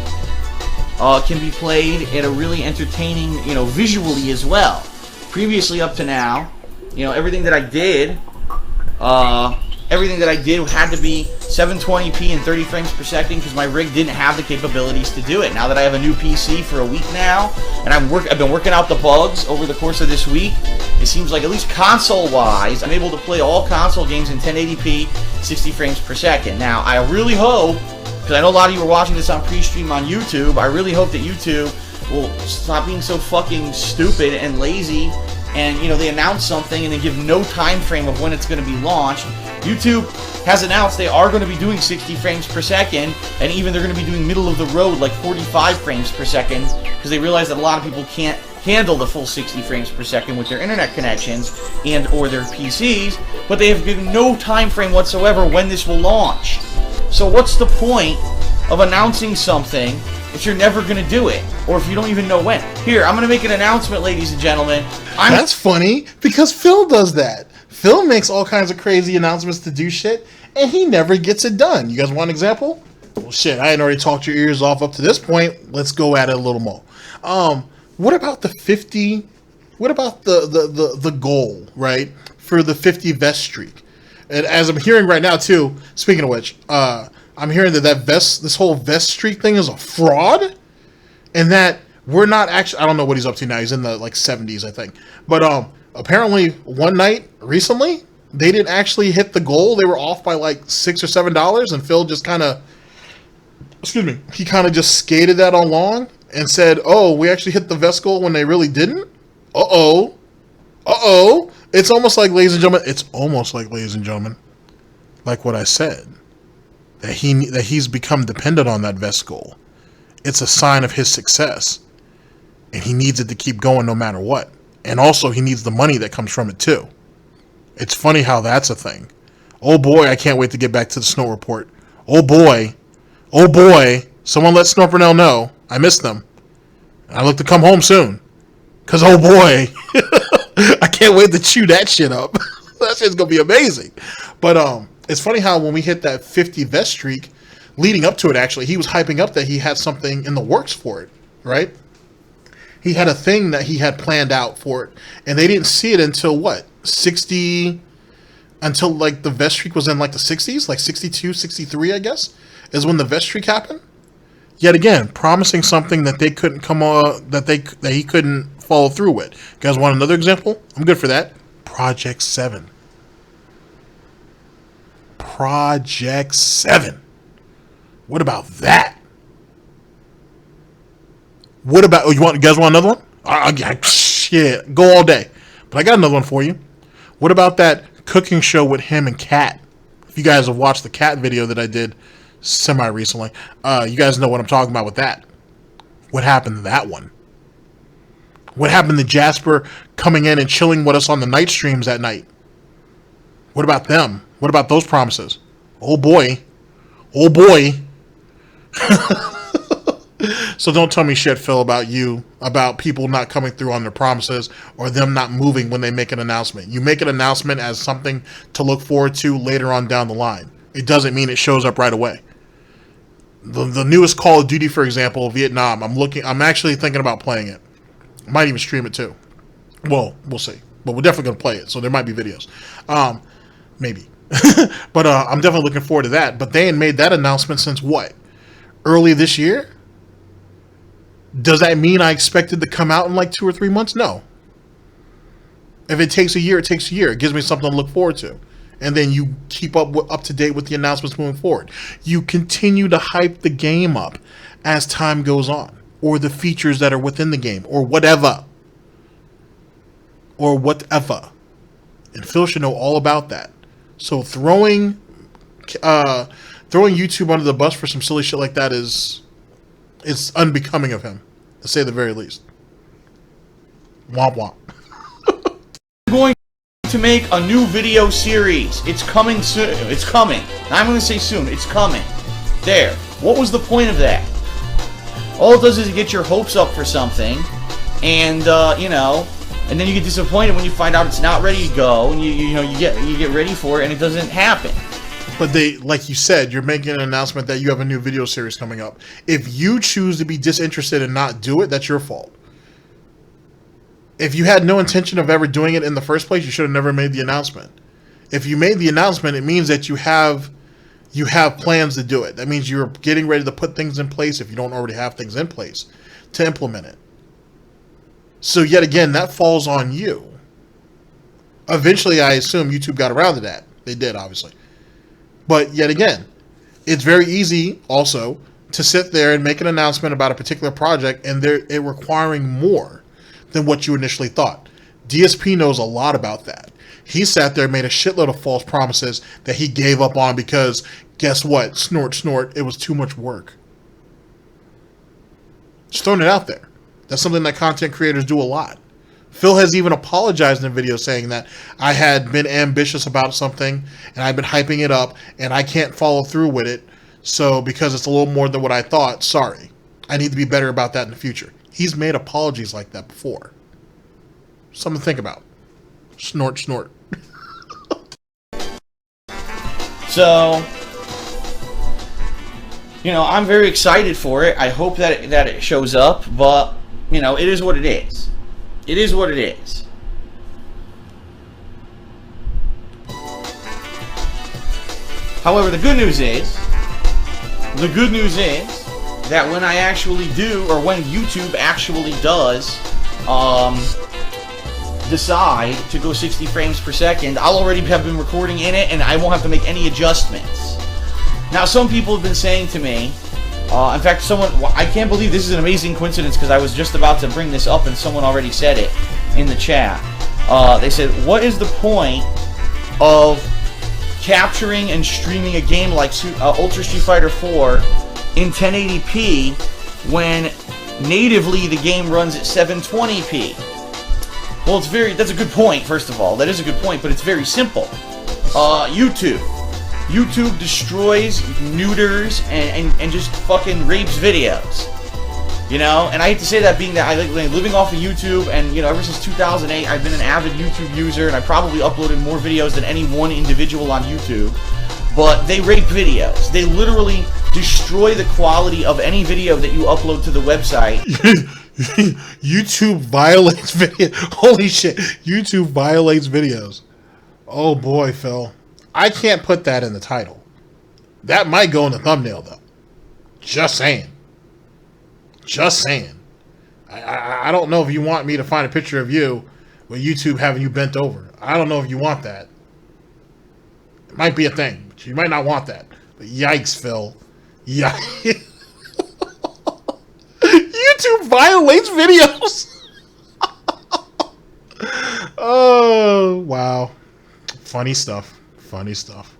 can be played at a really entertaining, you know, visually as well. Previously up to now, you know, everything that I did had to be 720p and 30 frames per second because my rig didn't have the capabilities to do it. Now that I have a new PC for a week now, and I've been working out the bugs over the course of this week, it seems like at least console-wise, I'm able to play all console games in 1080p, 60 frames per second. Now, I really hope, because I know a lot of you are watching this on pre-stream on YouTube, I really hope that YouTube will stop being so fucking stupid and lazy, and, you know, they announce something and they give no time frame of when it's going to be launched. YouTube has announced they are going to be doing 60 frames per second, and even they're going to be doing middle of the road, like 45 frames per second, because they realize that a lot of people can't handle the full 60 frames per second with their internet connections and or their PCs, but they have given no time frame whatsoever when this will launch. So what's the point of announcing something if you're never going to do it, or if you don't even know when. Here, I'm going to make an announcement, ladies and gentlemen. That's funny, because Phil does that. Phil makes all kinds of crazy announcements to do shit, and he never gets it done. You guys want an example? Well, shit, I had already talked your ears off up to this point. Let's go at it a little more. What about the 50? What about the goal, right, for the 50 vest streak? And as I'm hearing right now, too, speaking of which, I'm hearing that this whole vest streak thing is a fraud, and that we're not actually, I don't know what he's up to now. He's in the, like, 70s, I think. But, apparently, one night, recently, they didn't actually hit the goal. They were off by, like, $6 or $7, and Phil just kind of, he kind of just skated that along and said, oh, we actually hit the vest goal when they really didn't? Uh-oh. It's almost like, ladies and gentlemen, like what I said, that he's become dependent on that vest goal. It's a sign of his success, and he needs it to keep going no matter what. And also, he needs the money that comes from it too. It's funny how that's a thing. Oh boy, I can't wait to get back to the Snort report. Oh boy, someone let Snortbucks know. I missed them. I look to come home soon. Cause oh boy, I can't wait to chew that shit up. That shit's gonna be amazing. But it's funny how when we hit that 50 vest streak, leading up to it, actually, he was hyping up that he had something in the works for it, right? He had a thing that he had planned out for it, and they didn't see it until what? 60, until like the vest streak was in like the 60s, like 62, 63, I guess, is when the vest streak happened. Yet again, promising something that they couldn't that he couldn't follow through with. You guys want another example? I'm good for that. Project 7. Project 7. What about that? What about, you guys want another one? Shit, go all day. But I got another one for you. What about that cooking show with him and Kat? If you guys have watched the Kat video that I did semi-recently, you guys know what I'm talking about with that. What happened to that one? What happened to Jasper coming in and chilling with us on the night streams at night? What about them? What about those promises? Oh boy. So don't tell me shit, Phil, about people not coming through on their promises or them not moving when they make an announcement. You make an announcement as something to look forward to later on down the line. It doesn't mean it shows up right away. The newest Call of Duty, for example, Vietnam, I'm actually thinking about playing it. I might even stream it too. Well, we'll see. But we're definitely going to play it, so there might be videos. Maybe. But I'm definitely looking forward to that. But they ain't made that announcement since what? Early this year? Does that mean I expected to come out in like 2 or 3 months? No. If it takes a year, it takes a year. It gives me something to look forward to. And then you keep up to date with the announcements moving forward. You continue to hype the game up as time goes on. Or the features that are within the game. Or whatever. And Phil should know all about that. So throwing YouTube under the bus for some silly shit like that is unbecoming of him, to say the very least. Womp womp. I'm going to make a new video series. It's coming soon. It's coming. I'm going to say soon. It's coming. There. What was the point of that? All it does is get your hopes up for something, and and then you get disappointed when you find out it's not ready to go, and you get ready for it, and it doesn't happen. But they, like you said, you're making an announcement that you have a new video series coming up. If you choose to be disinterested and not do it, that's your fault. If you had no intention of ever doing it in the first place, you should have never made the announcement. If you made the announcement, it means that you have plans to do it. That means you're getting ready to put things in place, if you don't already have things in place, to implement it. So yet again, that falls on you. Eventually, I assume YouTube got around to that. They did, obviously. But yet again, it's very easy also to sit there and make an announcement about a particular project and it requiring more than what you initially thought. DSP knows a lot about that. He sat there and made a shitload of false promises that he gave up on because, guess what? Snort, it was too much work. Just throwing it out there. That's something that content creators do a lot. Phil has even apologized in a video saying that I had been ambitious about something and I've been hyping it up and I can't follow through with it. So because it's a little more than what I thought, sorry. I need to be better about that in the future. He's made apologies like that before. Something to think about. Snort, snort. So, you know, I'm very excited for it. I hope that it shows up, but, you know, it is what it is. It is what it is. However, the good news is that when I actually do, or when YouTube actually does, decide to go 60 frames per second, I'll already have been recording in it, and I won't have to make any adjustments. Now, some people have been saying to me, in fact, I can't believe this is an amazing coincidence, because I was just about to bring this up, and someone already said it in the chat. They said, what is the point of capturing and streaming a game like Ultra Street Fighter 4 in 1080p when natively the game runs at 720p? Well, that's a good point, first of all. That is a good point, but it's very simple. YouTube destroys, neuters, and just fucking rapes videos. You know? And I hate to say that, being that I like living off of YouTube, and, you know, ever since 2008, I've been an avid YouTube user, and I probably uploaded more videos than any one individual on YouTube. But they rape videos. They literally destroy the quality of any video that you upload to the website. YouTube violates video. Holy shit. YouTube violates videos. Oh boy, Phil. I can't put that in the title. That might go in the thumbnail, though. Just saying. Just saying. I don't know if you want me to find a picture of you with YouTube having you bent over. I don't know if you want that. It might be a thing, but you might not want that. But yikes, Phil. Yikes. YouTube violates videos. Oh, wow. Funny stuff. Funny stuff.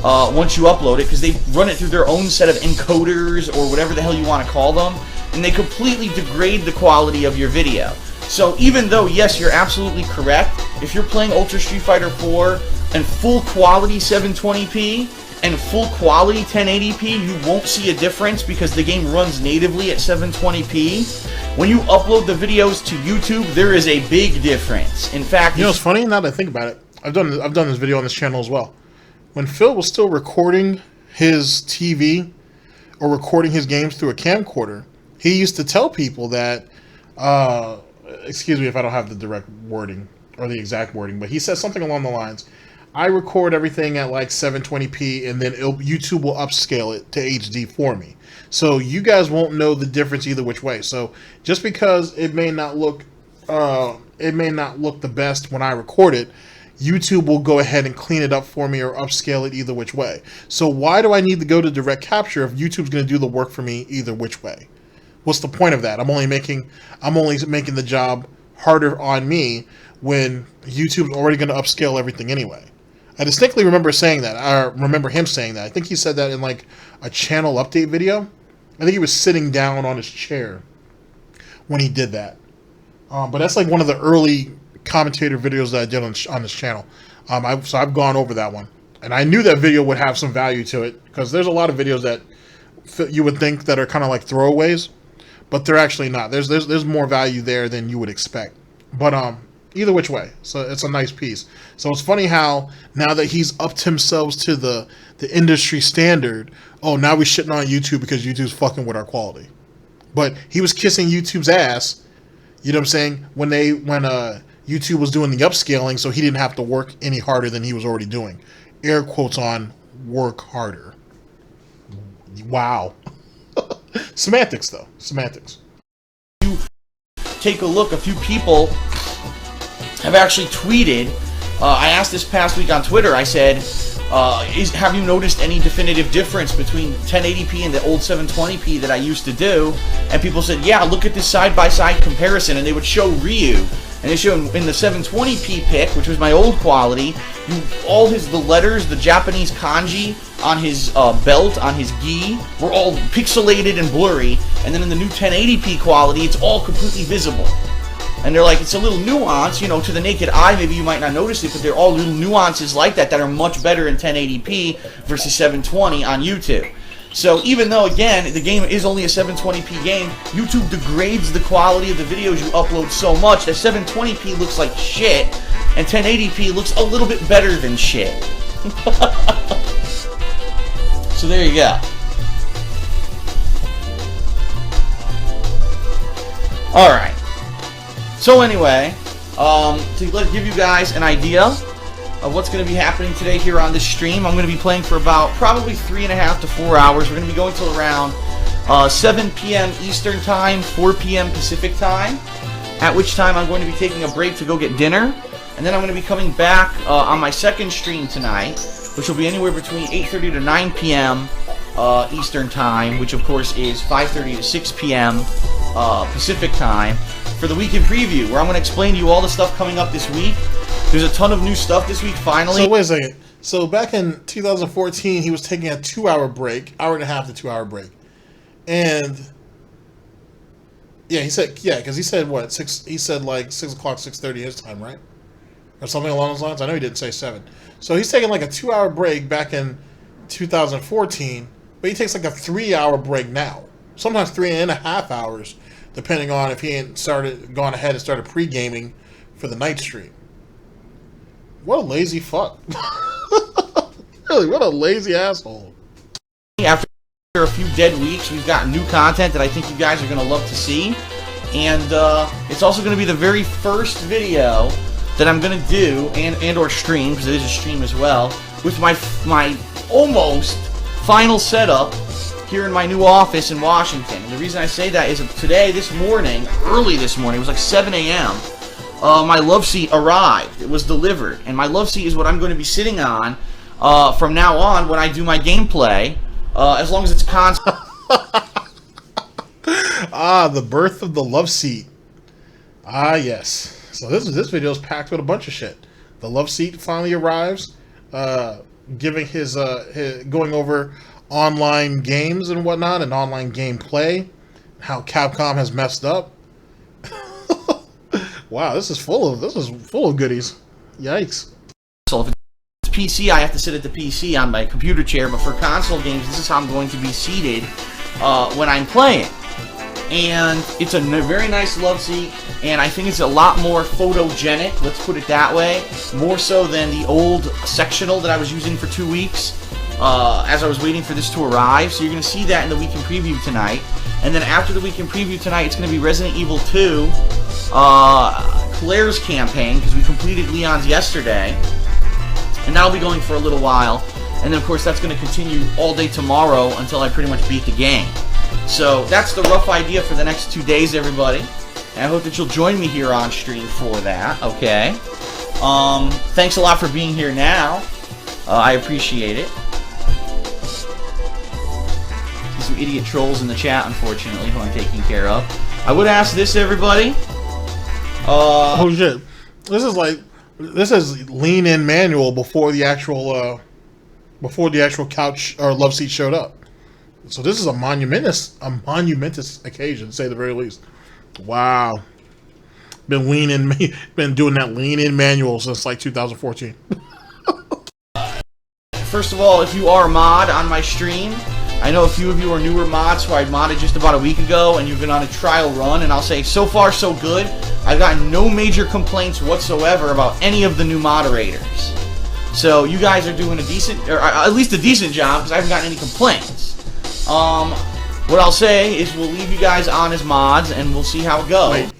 Once you upload it, because they run it through their own set of encoders or whatever the hell you want to call them, and they completely degrade the quality of your video. So even though, yes, you're absolutely correct, if you're playing Ultra Street Fighter 4 and full quality 720p and full quality 1080p, you won't see a difference because the game runs natively at 720p. When you upload the videos to YouTube, there is a big difference. In fact, you know what's funny? Now that I think about it, I've done this video on this channel as well. When Phil was still recording his TV or recording his games through a camcorder, he used to tell people that, excuse me if I don't have the direct wording or the exact wording, but he said something along the lines, I record everything at like 720p and then YouTube will upscale it to HD for me. So you guys won't know the difference either which way. So just because it may not look the best when I record it, YouTube will go ahead and clean it up for me or upscale it either which way. So why do I need to go to direct capture if YouTube's going to do the work for me either which way? What's the point of that? I'm only making the job harder on me when YouTube's already going to upscale everything anyway. I distinctly remember saying that. I remember him saying that. I think he said that in like a channel update video. I think he was sitting down on his chair when he did that. But that's like one of the early commentator videos that I did on this channel. So I've gone over that one. And I knew that video would have some value to it because there's a lot of videos that you would think that are kind of like throwaways, but they're actually not. There's more value there than you would expect. But either which way, so it's a nice piece. So it's funny how now that he's upped himself to the industry standard, oh, now we're shitting on YouTube because YouTube's fucking with our quality. But he was kissing YouTube's ass, you know what I'm saying, when YouTube was doing the upscaling, so he didn't have to work any harder than he was already doing. Air quotes on work harder. Wow. Semantics, though. Semantics. You take a look, a few people have actually tweeted. I asked this past week on Twitter, I said, have you noticed any definitive difference between 1080p and the old 720p that I used to do? And people said, yeah, look at this side-by-side comparison. And they would show Ryu. And they show in the 720p pic, which was my old quality, the letters, the Japanese kanji on his belt, on his gi, were all pixelated and blurry. And then in the new 1080p quality, it's all completely visible. And they're like, it's a little nuance, you know, to the naked eye, maybe you might not notice it, but they're all little nuances like that that are much better in 1080p versus 720 on YouTube. So even though, again, the game is only a 720p game, YouTube degrades the quality of the videos you upload so much that 720p looks like shit, and 1080p looks a little bit better than shit. So there you go. Alright. So anyway, to give you guys an idea of what's going to be happening today here on this stream, I'm going to be playing for about probably 3.5 to 4 hours. We're going to be going till around 7 p.m. Eastern Time, 4 p.m. Pacific Time, at which time I'm going to be taking a break to go get dinner. And then I'm going to be coming back on my second stream tonight, which will be anywhere between 8:30 to 9 p.m. Eastern Time, which of course is 5:30 to 6 p.m. Pacific Time, for the weekend preview, where I'm going to explain to you all the stuff coming up this week. There's a ton of new stuff this week, finally. So wait a second. So back in 2014, he was taking a 2-hour break, hour and a half to 2-hour break, and yeah, he said because he said what 6? He said like 6 o'clock, 6:30 his time, right? Or something along those lines. I know he didn't say 7. So he's taking like a 2-hour break back in 2014, but he takes like a 3-hour break now. Sometimes 3.5 hours, depending on if he ain't gone ahead and started pre-gaming for the night stream. What a lazy fuck. Really, what a lazy asshole. After a few dead weeks, we've got new content that I think you guys are going to love to see. And it's also going to be the very first video that I'm going to do, and or stream, because it is a stream as well, with my almost final setup here in my new office in Washington. And the reason I say that is today, early this morning, it was like 7 a.m., my love seat arrived. It was delivered. And my love seat is what I'm going to be sitting on from now on when I do my gameplay, as long as it's constant. Ah, the birth of the love seat. Ah, yes. So this video is packed with a bunch of shit. The love seat finally arrives, giving his going over online games and whatnot, and online gameplay, how Capcom has messed up. Wow, this is full of goodies. Yikes. So if it's PC, I have to sit at the PC on my computer chair, but for console games, this is how I'm going to be seated when I'm playing. And it's a very nice love seat, and I think it's a lot more photogenic, let's put it that way, more so than the old sectional that I was using for 2 weeks as I was waiting for this to arrive. So you're going to see that in the weekend preview tonight. And then after the weekend preview tonight, it's going to be Resident Evil 2, Claire's campaign, because we completed Leon's yesterday, and that'll be going for a little while. And then of course that's going to continue all day tomorrow until I pretty much beat the game. So that's the rough idea for the next 2 days, everybody. And I hope that you'll join me here on stream for that, okay? Thanks a lot for being here now. I appreciate it. See some idiot trolls in the chat, unfortunately, who I'm taking care of. I would ask this, everybody. Oh shit! This is lean in manual before the actual couch or love seat showed up. So this is a monumentous occasion, to say the very least. Wow, been doing that lean in manual since like 2014. First of all, if you are a mod on my stream, I know a few of you are newer mods who I modded just about a week ago, and you've been on a trial run, and I'll say so far so good. I've gotten no major complaints whatsoever about any of the new moderators. So you guys are doing a decent, or at least a decent job, because I haven't gotten any complaints. What I'll say is we'll leave you guys on as mods, and we'll see how it goes. Wait.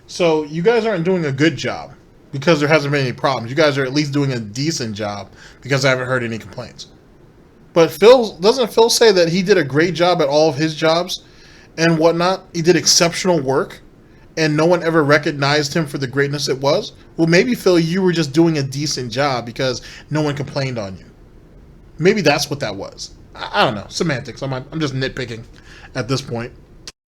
So you guys aren't doing a good job because there hasn't been any problems. You guys are at least doing a decent job because I haven't heard any complaints. But doesn't Phil say that he did a great job at all of his jobs and whatnot? He did exceptional work, and no one ever recognized him for the greatness it was? Well, maybe, Phil, you were just doing a decent job because no one complained on you. Maybe that's what that was. I don't know. Semantics. I'm just nitpicking at this point.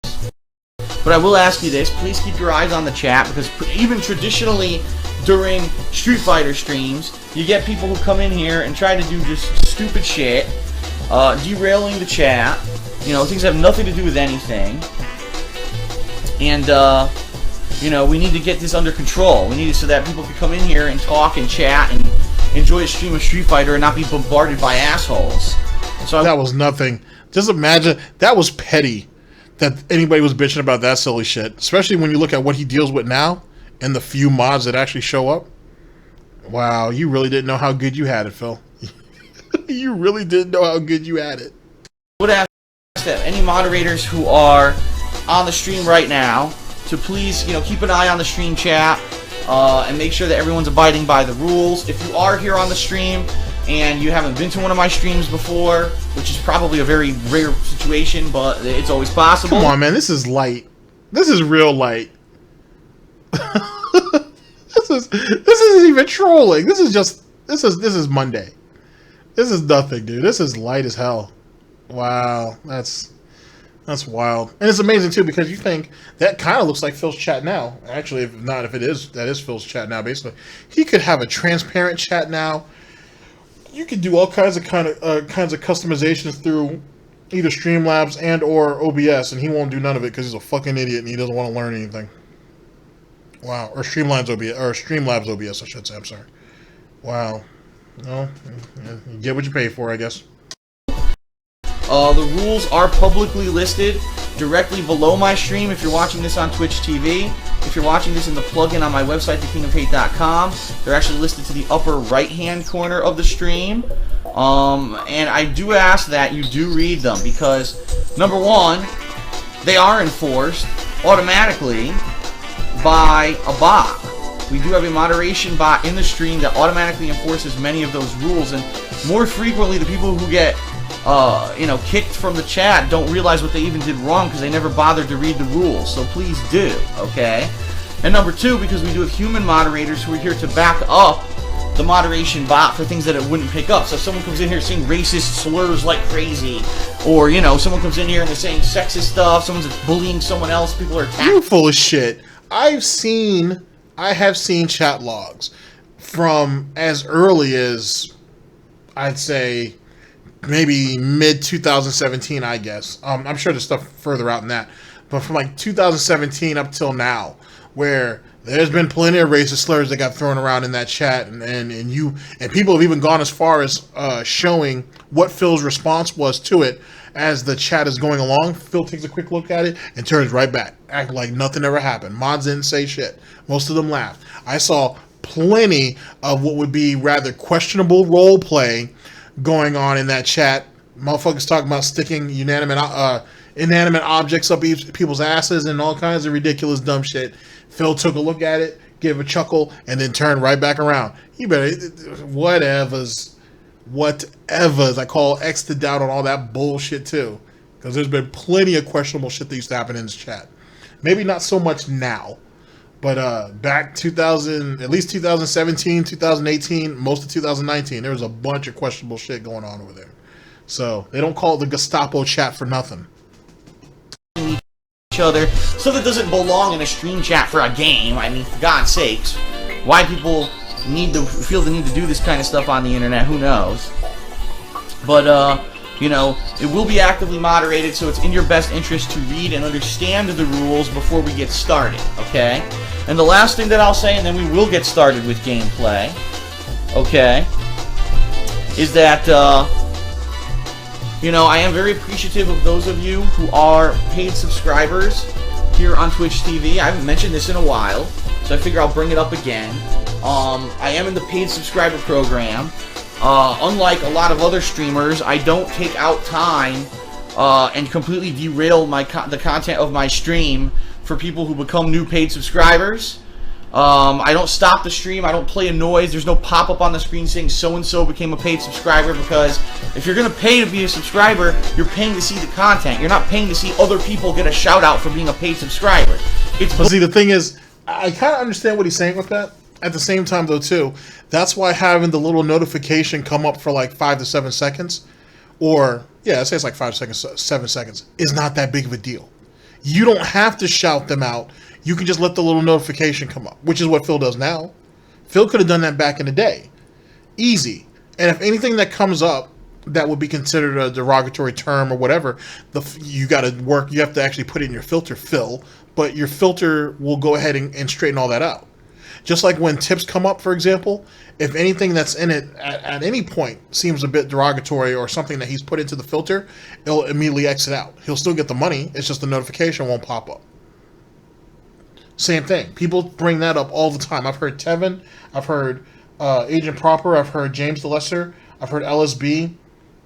But I will ask you this. Please keep your eyes on the chat, because even traditionally during Street Fighter streams, you get people who come in here and try to do just stupid shit, derailing the chat, you know, things that have nothing to do with anything. And, you know, we need to get this under control. We need it so that people can come in here and talk and chat and enjoy a stream of Street Fighter and not be bombarded by assholes. So that was nothing Just imagine, that was petty that anybody was bitching about that silly shit. Especially when you look at what he deals with now and the few mods that actually show up. Wow, you really didn't know how good you had it, Phil. You really didn't know how good you had it. Would ask that any moderators who are on the stream right now to please, keep an eye on the stream chat and make sure that everyone's abiding by the rules. If you are here on the stream and you haven't been to one of my streams before, which is probably a very rare situation, but it's always possible. Come on, man, this is light. This is real light. This isn't even trolling. This is Monday. This is nothing, dude. This is light as hell. Wow, that's wild. And it's amazing too, because you think that kind of looks like Phil's chat now. Actually, if it is, that is Phil's chat now. Basically, he could have a transparent chat now. You could do all kinds of customizations through either Streamlabs and or OBS, and he won't do none of it because he's a fucking idiot and he doesn't want to learn anything. Wow, or Streamlabs OBS, I should say. I'm sorry. Wow. Well, you get what you pay for, I guess. The rules are publicly listed directly below my stream if you're watching this on Twitch TV. If you're watching this in the plugin on my website, thekingofhate.com, they're actually listed to the upper right-hand corner of the stream. And I do ask that you do read them because, number one, they are enforced automatically by a bot. We do have a moderation bot in the stream that automatically enforces many of those rules, and more frequently the people who get kicked from the chat don't realize what they even did wrong because they never bothered to read the rules. So please do, okay? And number two, because we do have human moderators who are here to back up the moderation bot for things that it wouldn't pick up. So if someone comes in here saying racist slurs like crazy, or someone comes in here and they're saying sexist stuff, someone's bullying someone else, people are attacking. You're full of shit. I have seen chat logs from as early as, I'd say, maybe mid-2017, I guess. I'm sure there's stuff further out than that. But from like 2017 up till now, where there's been plenty of racist slurs that got thrown around in that chat, and people have even gone as far as showing what Phil's response was to it as the chat is going along. Phil takes a quick look at it and turns right back, acting like nothing ever happened. Mods didn't say shit. Most of them laughed. I saw plenty of what would be rather questionable role play going on in that chat. Motherfuckers talking about sticking inanimate objects up people's asses and all kinds of ridiculous dumb shit. Phil took a look at it, gave a chuckle, and then turned right back around. You better, whatevers. I call X to doubt on all that bullshit too, because there's been plenty of questionable shit that used to happen in this chat. Maybe not so much now, but back 2000, at least 2017, 2018, most of 2019, there was a bunch of questionable shit going on over there. So they don't call it the Gestapo chat for nothing. Each other, so that doesn't belong in a stream chat for a game. I mean, for God's sakes, why people feel the need to do this kind of stuff on the internet, who knows? But it will be actively moderated, so it's in your best interest to read and understand the rules before we get started, okay? And the last thing that I'll say, and then we will get started with gameplay, okay, is that I am very appreciative of those of you who are paid subscribers here on Twitch TV. I haven't mentioned this in a while, so I figure I'll bring it up again. I am in the paid subscriber program. Unlike a lot of other streamers, I don't take out time and completely derail the content of my stream for people who become new paid subscribers. I don't stop the stream. I don't play a noise. There's no pop-up on the screen saying so-and-so became a paid subscriber, because if you're going to pay to be a subscriber, you're paying to see the content. You're not paying to see other people get a shout-out for being a paid subscriber. But see, the thing is, I kind of understand what he's saying with that. At the same time, though, too, that's why having the little notification come up for like 5 to 7 seconds, or, yeah, I say it's like 5 seconds, 7 seconds, is not that big of a deal. You don't have to shout them out. You can just let the little notification come up, which is what Phil does now. Phil could have done that back in the day. Easy. And if anything that comes up that would be considered a derogatory term or whatever, you got to work, you have to actually put it in your filter, Phil, but your filter will go ahead and straighten all that out. Just like when tips come up, for example, if anything that's in it at any point seems a bit derogatory or something that he's put into the filter, it'll immediately exit out. He'll still get the money. It's just the notification won't pop up. Same thing. People bring that up all the time. I've heard Tevin. I've heard Agent Proper. I've heard James the Lesser. I've heard LSB.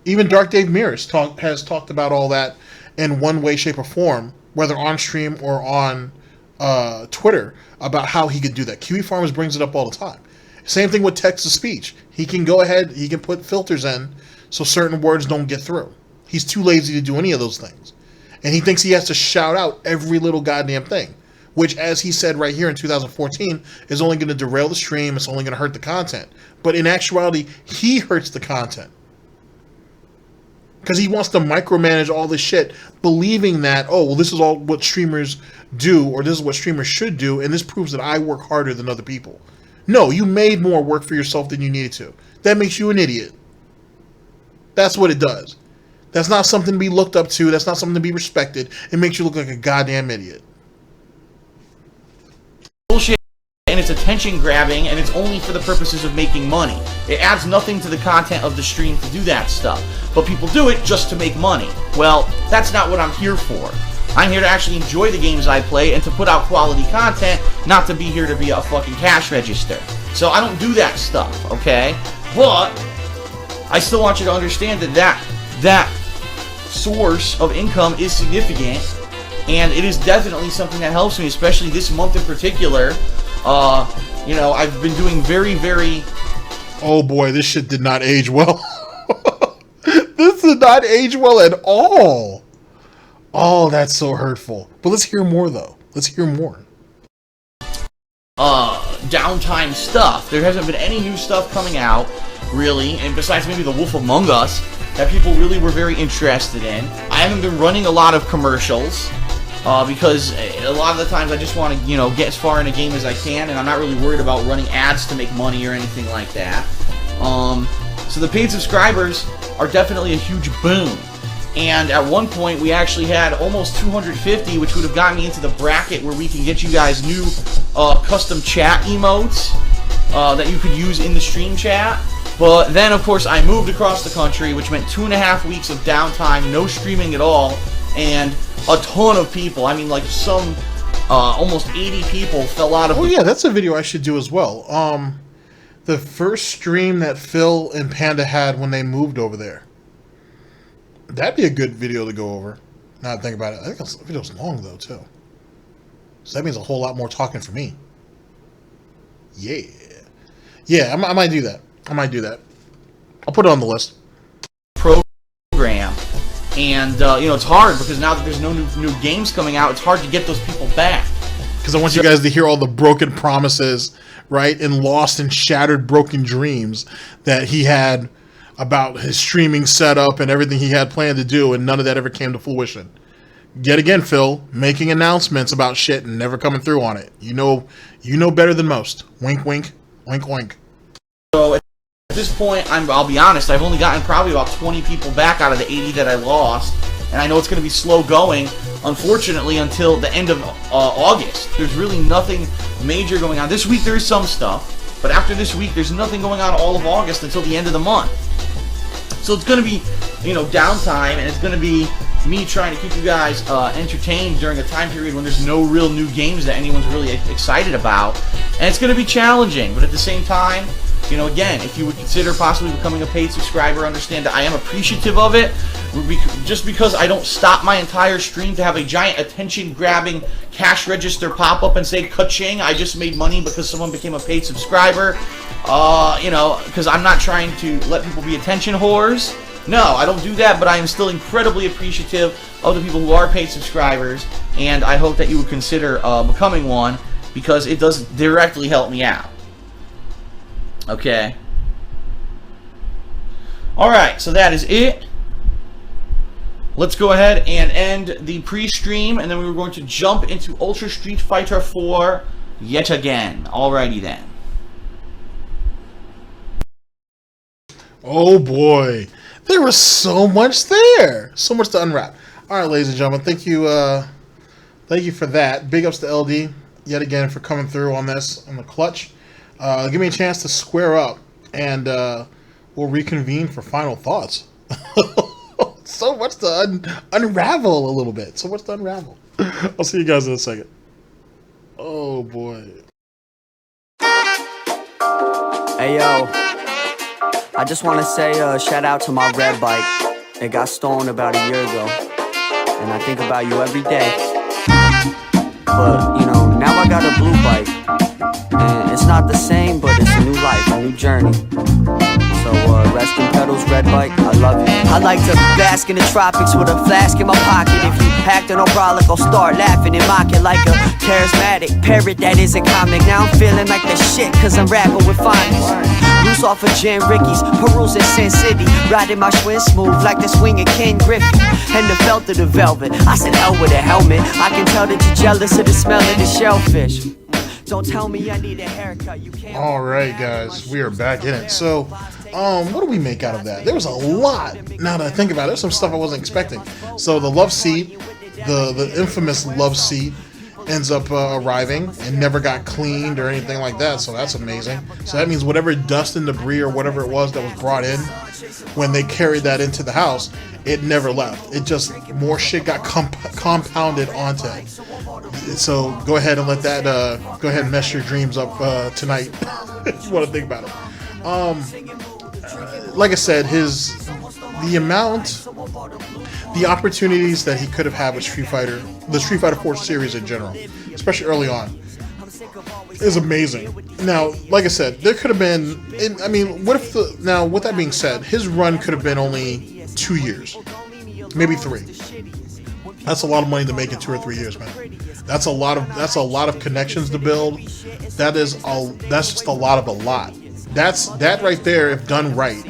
Even Dark Dave Mears has talked about all that in one way, shape, or form, whether on stream or on Twitter, about how he could do that. Kiwi Farmers brings it up all the time. Same thing with text-to-speech. He can go ahead, he can put filters in so certain words don't get through. He's too lazy to do any of those things. And he thinks he has to shout out every little goddamn thing, which, as he said right here in 2014, is only going to derail the stream, it's only going to hurt the content. But in actuality, he hurts the content. Because he wants to micromanage all this shit, believing that, oh, well, this is all what streamers do, or this is what streamers should do, and this proves that I work harder than other people. No, you made more work for yourself than you needed to. That makes you an idiot. That's what it does. That's not something to be looked up to. That's not something to be respected. It makes you look like a goddamn idiot. Bullshit, and it's attention grabbing, and it's only for the purposes of making money. It adds nothing to the content of the stream to do that stuff. But people do it just to make money. Well, that's not what I'm here for. I'm here to actually enjoy the games I play and to put out quality content, not to be here to be a fucking cash register. So I don't do that stuff, okay? But I still want you to understand that source of income is significant, and it is definitely something that helps me, especially this month in particular. You know, I've been doing very, very... Oh boy, this shit did not age well. This did not age well at all. Oh, that's so hurtful. But let's hear more, though. Let's hear more. Downtime stuff. There hasn't been any new stuff coming out, really, and besides maybe The Wolf Among Us, that people really were very interested in. I haven't been running a lot of commercials, because a lot of the times I just want to, you know, get as far in a game as I can, and I'm not really worried about running ads to make money or anything like that. So the paid subscribers are definitely a huge boon. And at one point, we actually had almost 250, which would have gotten me into the bracket where we can get you guys new custom chat emotes that you could use in the stream chat. But then, of course, I moved across the country, which meant 2.5 weeks of downtime, no streaming at all, and a ton of people. I mean, like some almost 80 people fell out of. Oh yeah, that's a video I should do as well. The first stream that Phil and Panda had when they moved over there. That'd be a good video to go over. Now that I think about it, I think the video's long though too. So that means a whole lot more talking for me. Yeah, I might do that. I'll put it on the list. Program, and you know, it's hard because now that there's no new games coming out, it's hard to get those people back. Because I want you guys to hear all the broken promises, right, and lost and shattered broken dreams that he had about his streaming setup and everything he had planned to do, and none of that ever came to fruition. Yet again, Phil, making announcements about shit and never coming through on it. You know better than most. Wink, wink, wink, wink. So at this point, I'll be honest, I've only gotten probably about 20 people back out of the 80 that I lost, and I know it's going to be slow going, unfortunately, until the end of August. There's really nothing major going on. This week there is some stuff, but after this week, there's nothing going on all of August until the end of the month. So it's going to be, you know, downtime, and it's going to be me trying to keep you guys entertained during a time period when there's no real new games that anyone's really excited about. And it's going to be challenging, but at the same time, you know, again, if you would consider possibly becoming a paid subscriber, understand that I am appreciative of it. Just because I don't stop my entire stream to have a giant attention-grabbing cash register pop up and say, ka-ching, I just made money because someone became a paid subscriber. You know, because I'm not trying to let people be attention whores. No, I don't do that, but I am still incredibly appreciative of the people who are paid subscribers, and I hope that you would consider becoming one, because it does directly help me out. Okay. Alright, so that is it. Let's go ahead and end the pre-stream, and then we were going to jump into Ultra Street Fighter 4 yet again. Alrighty then. Oh boy, there was so much there, so much to unwrap. All right, ladies and gentlemen, thank you for that. Big ups to LD. yet again for coming through on this in the clutch. Give me a chance to square up, and we'll reconvene for final thoughts. So much to unravel a little bit. So much to unravel. I'll see you guys in a second. Oh boy. Hey yo, I just want to say shout out to my red bike. It got stolen about a year ago, and I think about you every day. But you know, now I got a blue bike, and it's not the same, but it's a new life, a new journey. So rest in pedals, red bike, I love you. I like to bask in the tropics with a flask in my pocket. If you act an brolic, I'll start laughing and mocking like a charismatic parrot that is a comic. Now I'm feeling like the shit, cause I'm rapping with finest. Loose off of Jen Ricky's, peruse in Sin City. Riding my Schwinn smooth like the swing of Ken Griffey. And the felt of the velvet, I said hell with a helmet. I can tell that you're jealous of the smell of the shellfish. Don't tell me I need a haircut. You can't. All right, guys, we are back in it. So, what do we make out of that? There was a lot. Now that I think about it, there's some stuff I wasn't expecting. So the love seat, the infamous love seat, ends up arriving and never got cleaned or anything like that. So that's amazing. So that means whatever dust and debris or whatever it was that was brought in when they carried that into the house, it never left. It just, more shit got compounded onto it. So go ahead and let that go ahead and mess your dreams up tonight if you want to think about it. Like I said, the opportunities that he could have had with Street Fighter, the Street Fighter 4 series in general, especially early on, is amazing. Now, like I said, there could have been, I mean, with that being said, his run could have been only 2 years, maybe 3. That's a lot of money to make in 2 or 3 years, man. That's a lot of connections to build. That's just a lot of a lot. That right there, if done right,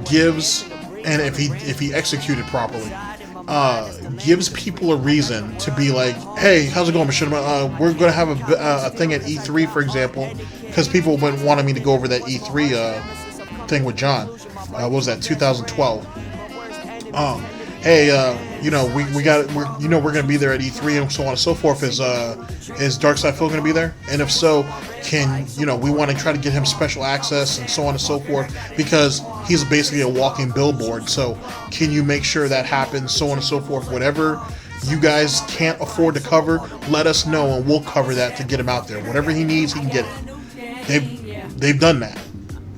gives, and if he executed properly, gives people a reason to be like, hey, how's it going, Machinima? We're gonna have a thing at E3, for example, because people wanted me to go over that E3 thing with John. What was that, 2012? Hey, you know, we're gonna be there at E3 and so on and so forth. Is Darksydephil gonna be there? And if so, we want to try to get him special access and so on and so forth, because he's basically a walking billboard. So can you make sure that happens, so on and so forth? Whatever you guys can't afford to cover, let us know and we'll cover that to get him out there. Whatever he needs, he can get it. They've done that.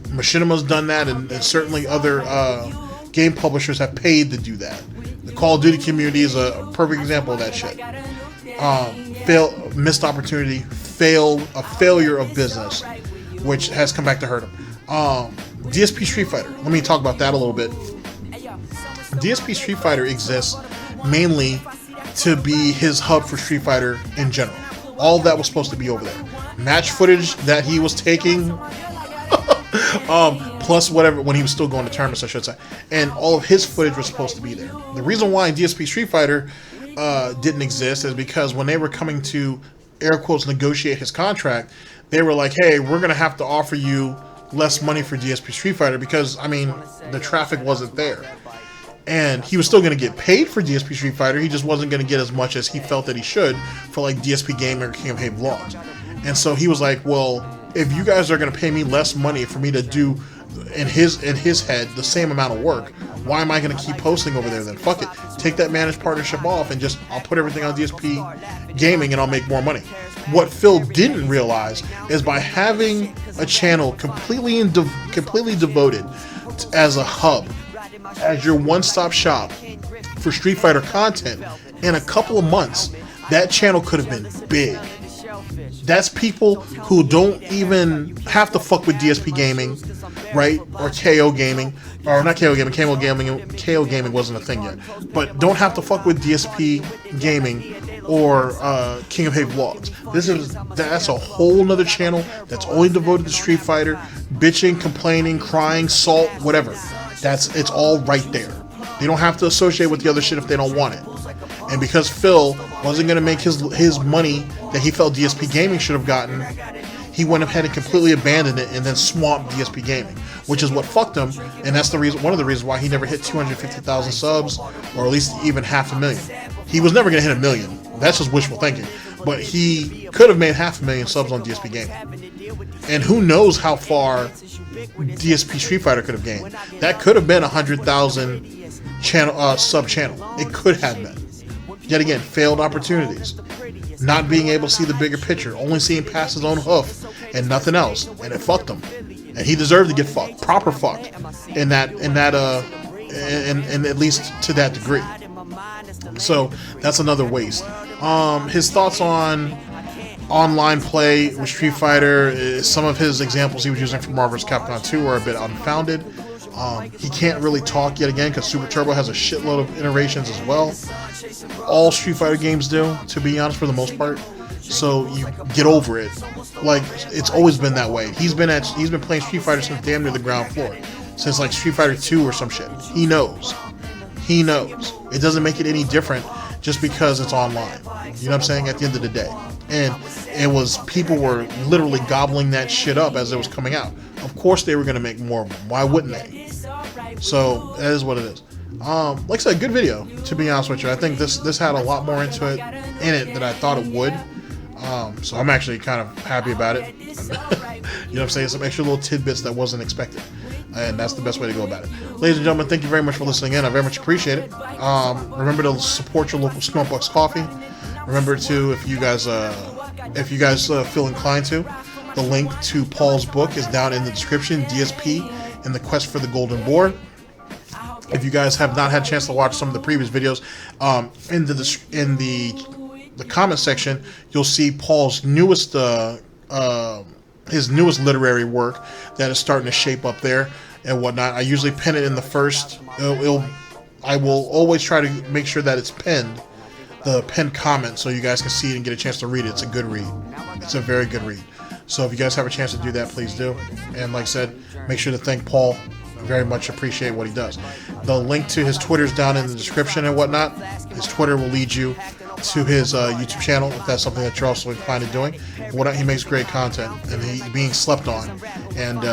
Machinima's done that, and certainly other game publishers have paid to do that. The Call of Duty community is a perfect example of that shit. Missed opportunity, a failure of business, which has come back to hurt him. DSP Street Fighter. Let me talk about that a little bit. DSP Street Fighter exists mainly to be his hub for Street Fighter in general. All that was supposed to be over there. Match footage that he was taking, plus whatever, when he was still going to tournaments, I should say, and all of his footage was supposed to be there. The reason why DSP Street Fighter didn't exist is because when they were coming to, air quotes, negotiate his contract, they were like, hey, we're gonna have to offer you less money for DSP Street Fighter because, I mean, the traffic wasn't there. And he was still going to get paid for DSP Street Fighter, he just wasn't going to get as much as he felt that he should for like DSP Game or King of Hate vlogs. And so he was like, well, if you guys are going to pay me less money for me to do, in his head, the same amount of work, why am I going to keep posting over there then? Fuck it. Take that managed partnership off and just, I'll put everything on DSP Gaming and I'll make more money. What Phil didn't realize is by having a channel completely devoted as a hub, as your one-stop shop for Street Fighter content, in a couple of months, that channel could have been big. That's people who don't even have to fuck with DSP Gaming, right? Or KO Gaming, or not KO Gaming, KO Gaming wasn't a thing yet, but don't have to fuck with DSP Gaming or King of Hate vlogs. That's a whole nother channel that's only devoted to Street Fighter, bitching, complaining, crying, salt, whatever. It's all right there. They don't have to associate with the other shit if they don't want it. And because Phil wasn't going to make his money that he felt DSP Gaming should have gotten, he went ahead and completely abandoned it and then swamped DSP Gaming, which is what fucked him. And that's one of the reasons why he never hit 250,000 subs, or at least even 500,000. He was never going to hit 1 million. That's just wishful thinking. but he could have made 500,000 subs on DSP Gaming. And who knows how far DSP Street Fighter could have gained. That could have been 100,000 channel sub channel. It could have been. Yet again, failed opportunities. Not being able to see the bigger picture, only seeing past his own hoof and nothing else, and it fucked him. And he deserved to get fucked, proper fucked, and at least to that degree. So that's another waste. His thoughts on online play with Street Fighter, some of his examples he was using from Marvel vs. Capcom 2 are a bit unfounded. He can't really talk yet again because Super Turbo has a shitload of iterations as well. All Street Fighter games do, to be honest, for the most part. So you get over it. Like, it's always been that way. He's been playing Street Fighter since damn near the ground floor, since like Street Fighter 2 or some shit. He knows. He knows. It doesn't make it any different just because it's online. You know what I'm saying? At the end of the day. And people were literally gobbling that shit up as it was coming out. Of course they were going to make more of them. Why wouldn't they? So that is what it is. Like I said, good video, to be honest with you. I think this had a lot more in it than I thought it would. So I'm actually kind of happy about it. You know what I'm saying? Some extra little tidbits that wasn't expected. And that's the best way to go about it. Ladies and gentlemen, thank you very much for listening in. I very much appreciate it. Remember to support your local Snortbucks Coffee. Remember to, if you guys feel inclined to, the link to Paul's book is down in the description, DSP and the Quest for the Golden Boar. If you guys have not had a chance to watch some of the previous videos, in the comment section, you'll see Paul's newest literary work that is starting to shape up there and whatnot. I usually pin it in the first. I will always try to make sure that it's pinned, the pinned comment, so you guys can see it and get a chance to read it. It's a good read. It's a very good read. So if you guys have a chance to do that, please do. And like I said, make sure to thank Paul. I very much appreciate what he does. The link to his Twitter's down in the description and whatnot. His Twitter will lead you to his YouTube channel if that's something that you're also inclined to doing. He makes great content, and he's being slept on, and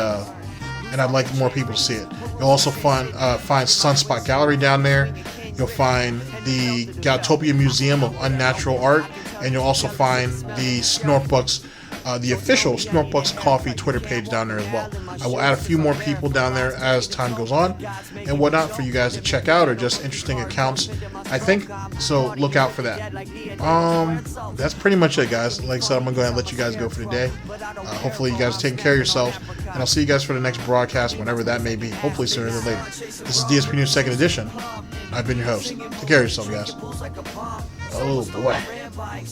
I'd like more people to see it. You'll also find Sunspot Gallery down there. You'll find the Goutopia Museum of Unnatural Art, and you'll also find the Snortbucks, the official Snortbucks Coffee Twitter page down there as well. I will add a few more people down there as time goes on and whatnot for you guys to check out, or just interesting accounts, I think. So look out for that. That's pretty much it, guys. Like I said, I'm gonna go ahead and let you guys go for the day. Hopefully you guys are taking care of yourselves, and I'll see you guys for the next broadcast, whenever that may be. Hopefully sooner than later. This is DSP News 2nd Edition. I've been your host. Take care of yourself, guys. Oh boy. I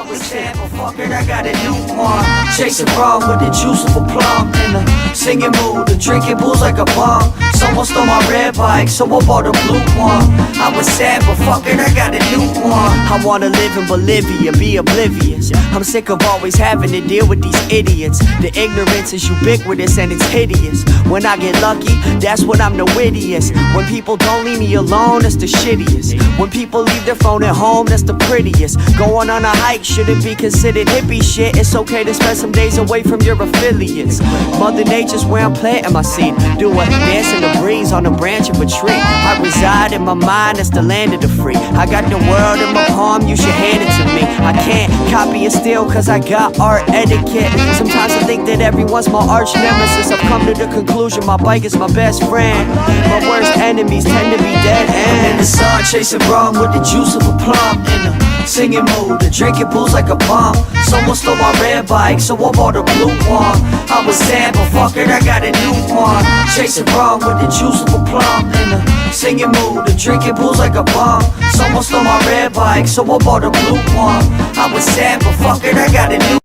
was sad, but fuck it, I got a new one. Chasing rum with the juice of a plum. In a singing mood, the drinking booze like a bomb. Someone stole my red bike, so I bought a blue one. I was sad, but fuck it, I got a new one. I wanna live in Bolivia, be oblivious. I'm sick of always having to deal with these idiots. The ignorance is ubiquitous and it's hideous. When I get lucky, that's when I'm the wittiest. When people don't leave me alone, that's the shittiest. When people leave their phone at home, that's the prettiest. Going on a hike shouldn't be considered hippie shit. It's okay to spend some days away from your affiliates. Mother Nature's where I'm planting my seed. Do a dance in the breeze on a branch of a tree. I reside in my mind, that's the land of the free. I got the world in my palm, you should hand it to me. I can't copy and steal cause I got art etiquette. Sometimes I think that everyone's my arch nemesis. I've come to the conclusion my bike is my best friend. My worst enemies tend to be dead ends. In the sun chasing rum with the juice of a plum. In a singing mood, the drinking booze like a bomb. Someone stole my red bike, so I bought a blue one. I was sad, but fuck it, I got a new one. Chasing rum with the juice of a plum. In a singing mood, the drinking booze like a bomb. Someone stole my red bike, so I bought a blue one. I was sad, but fuck it, I got a new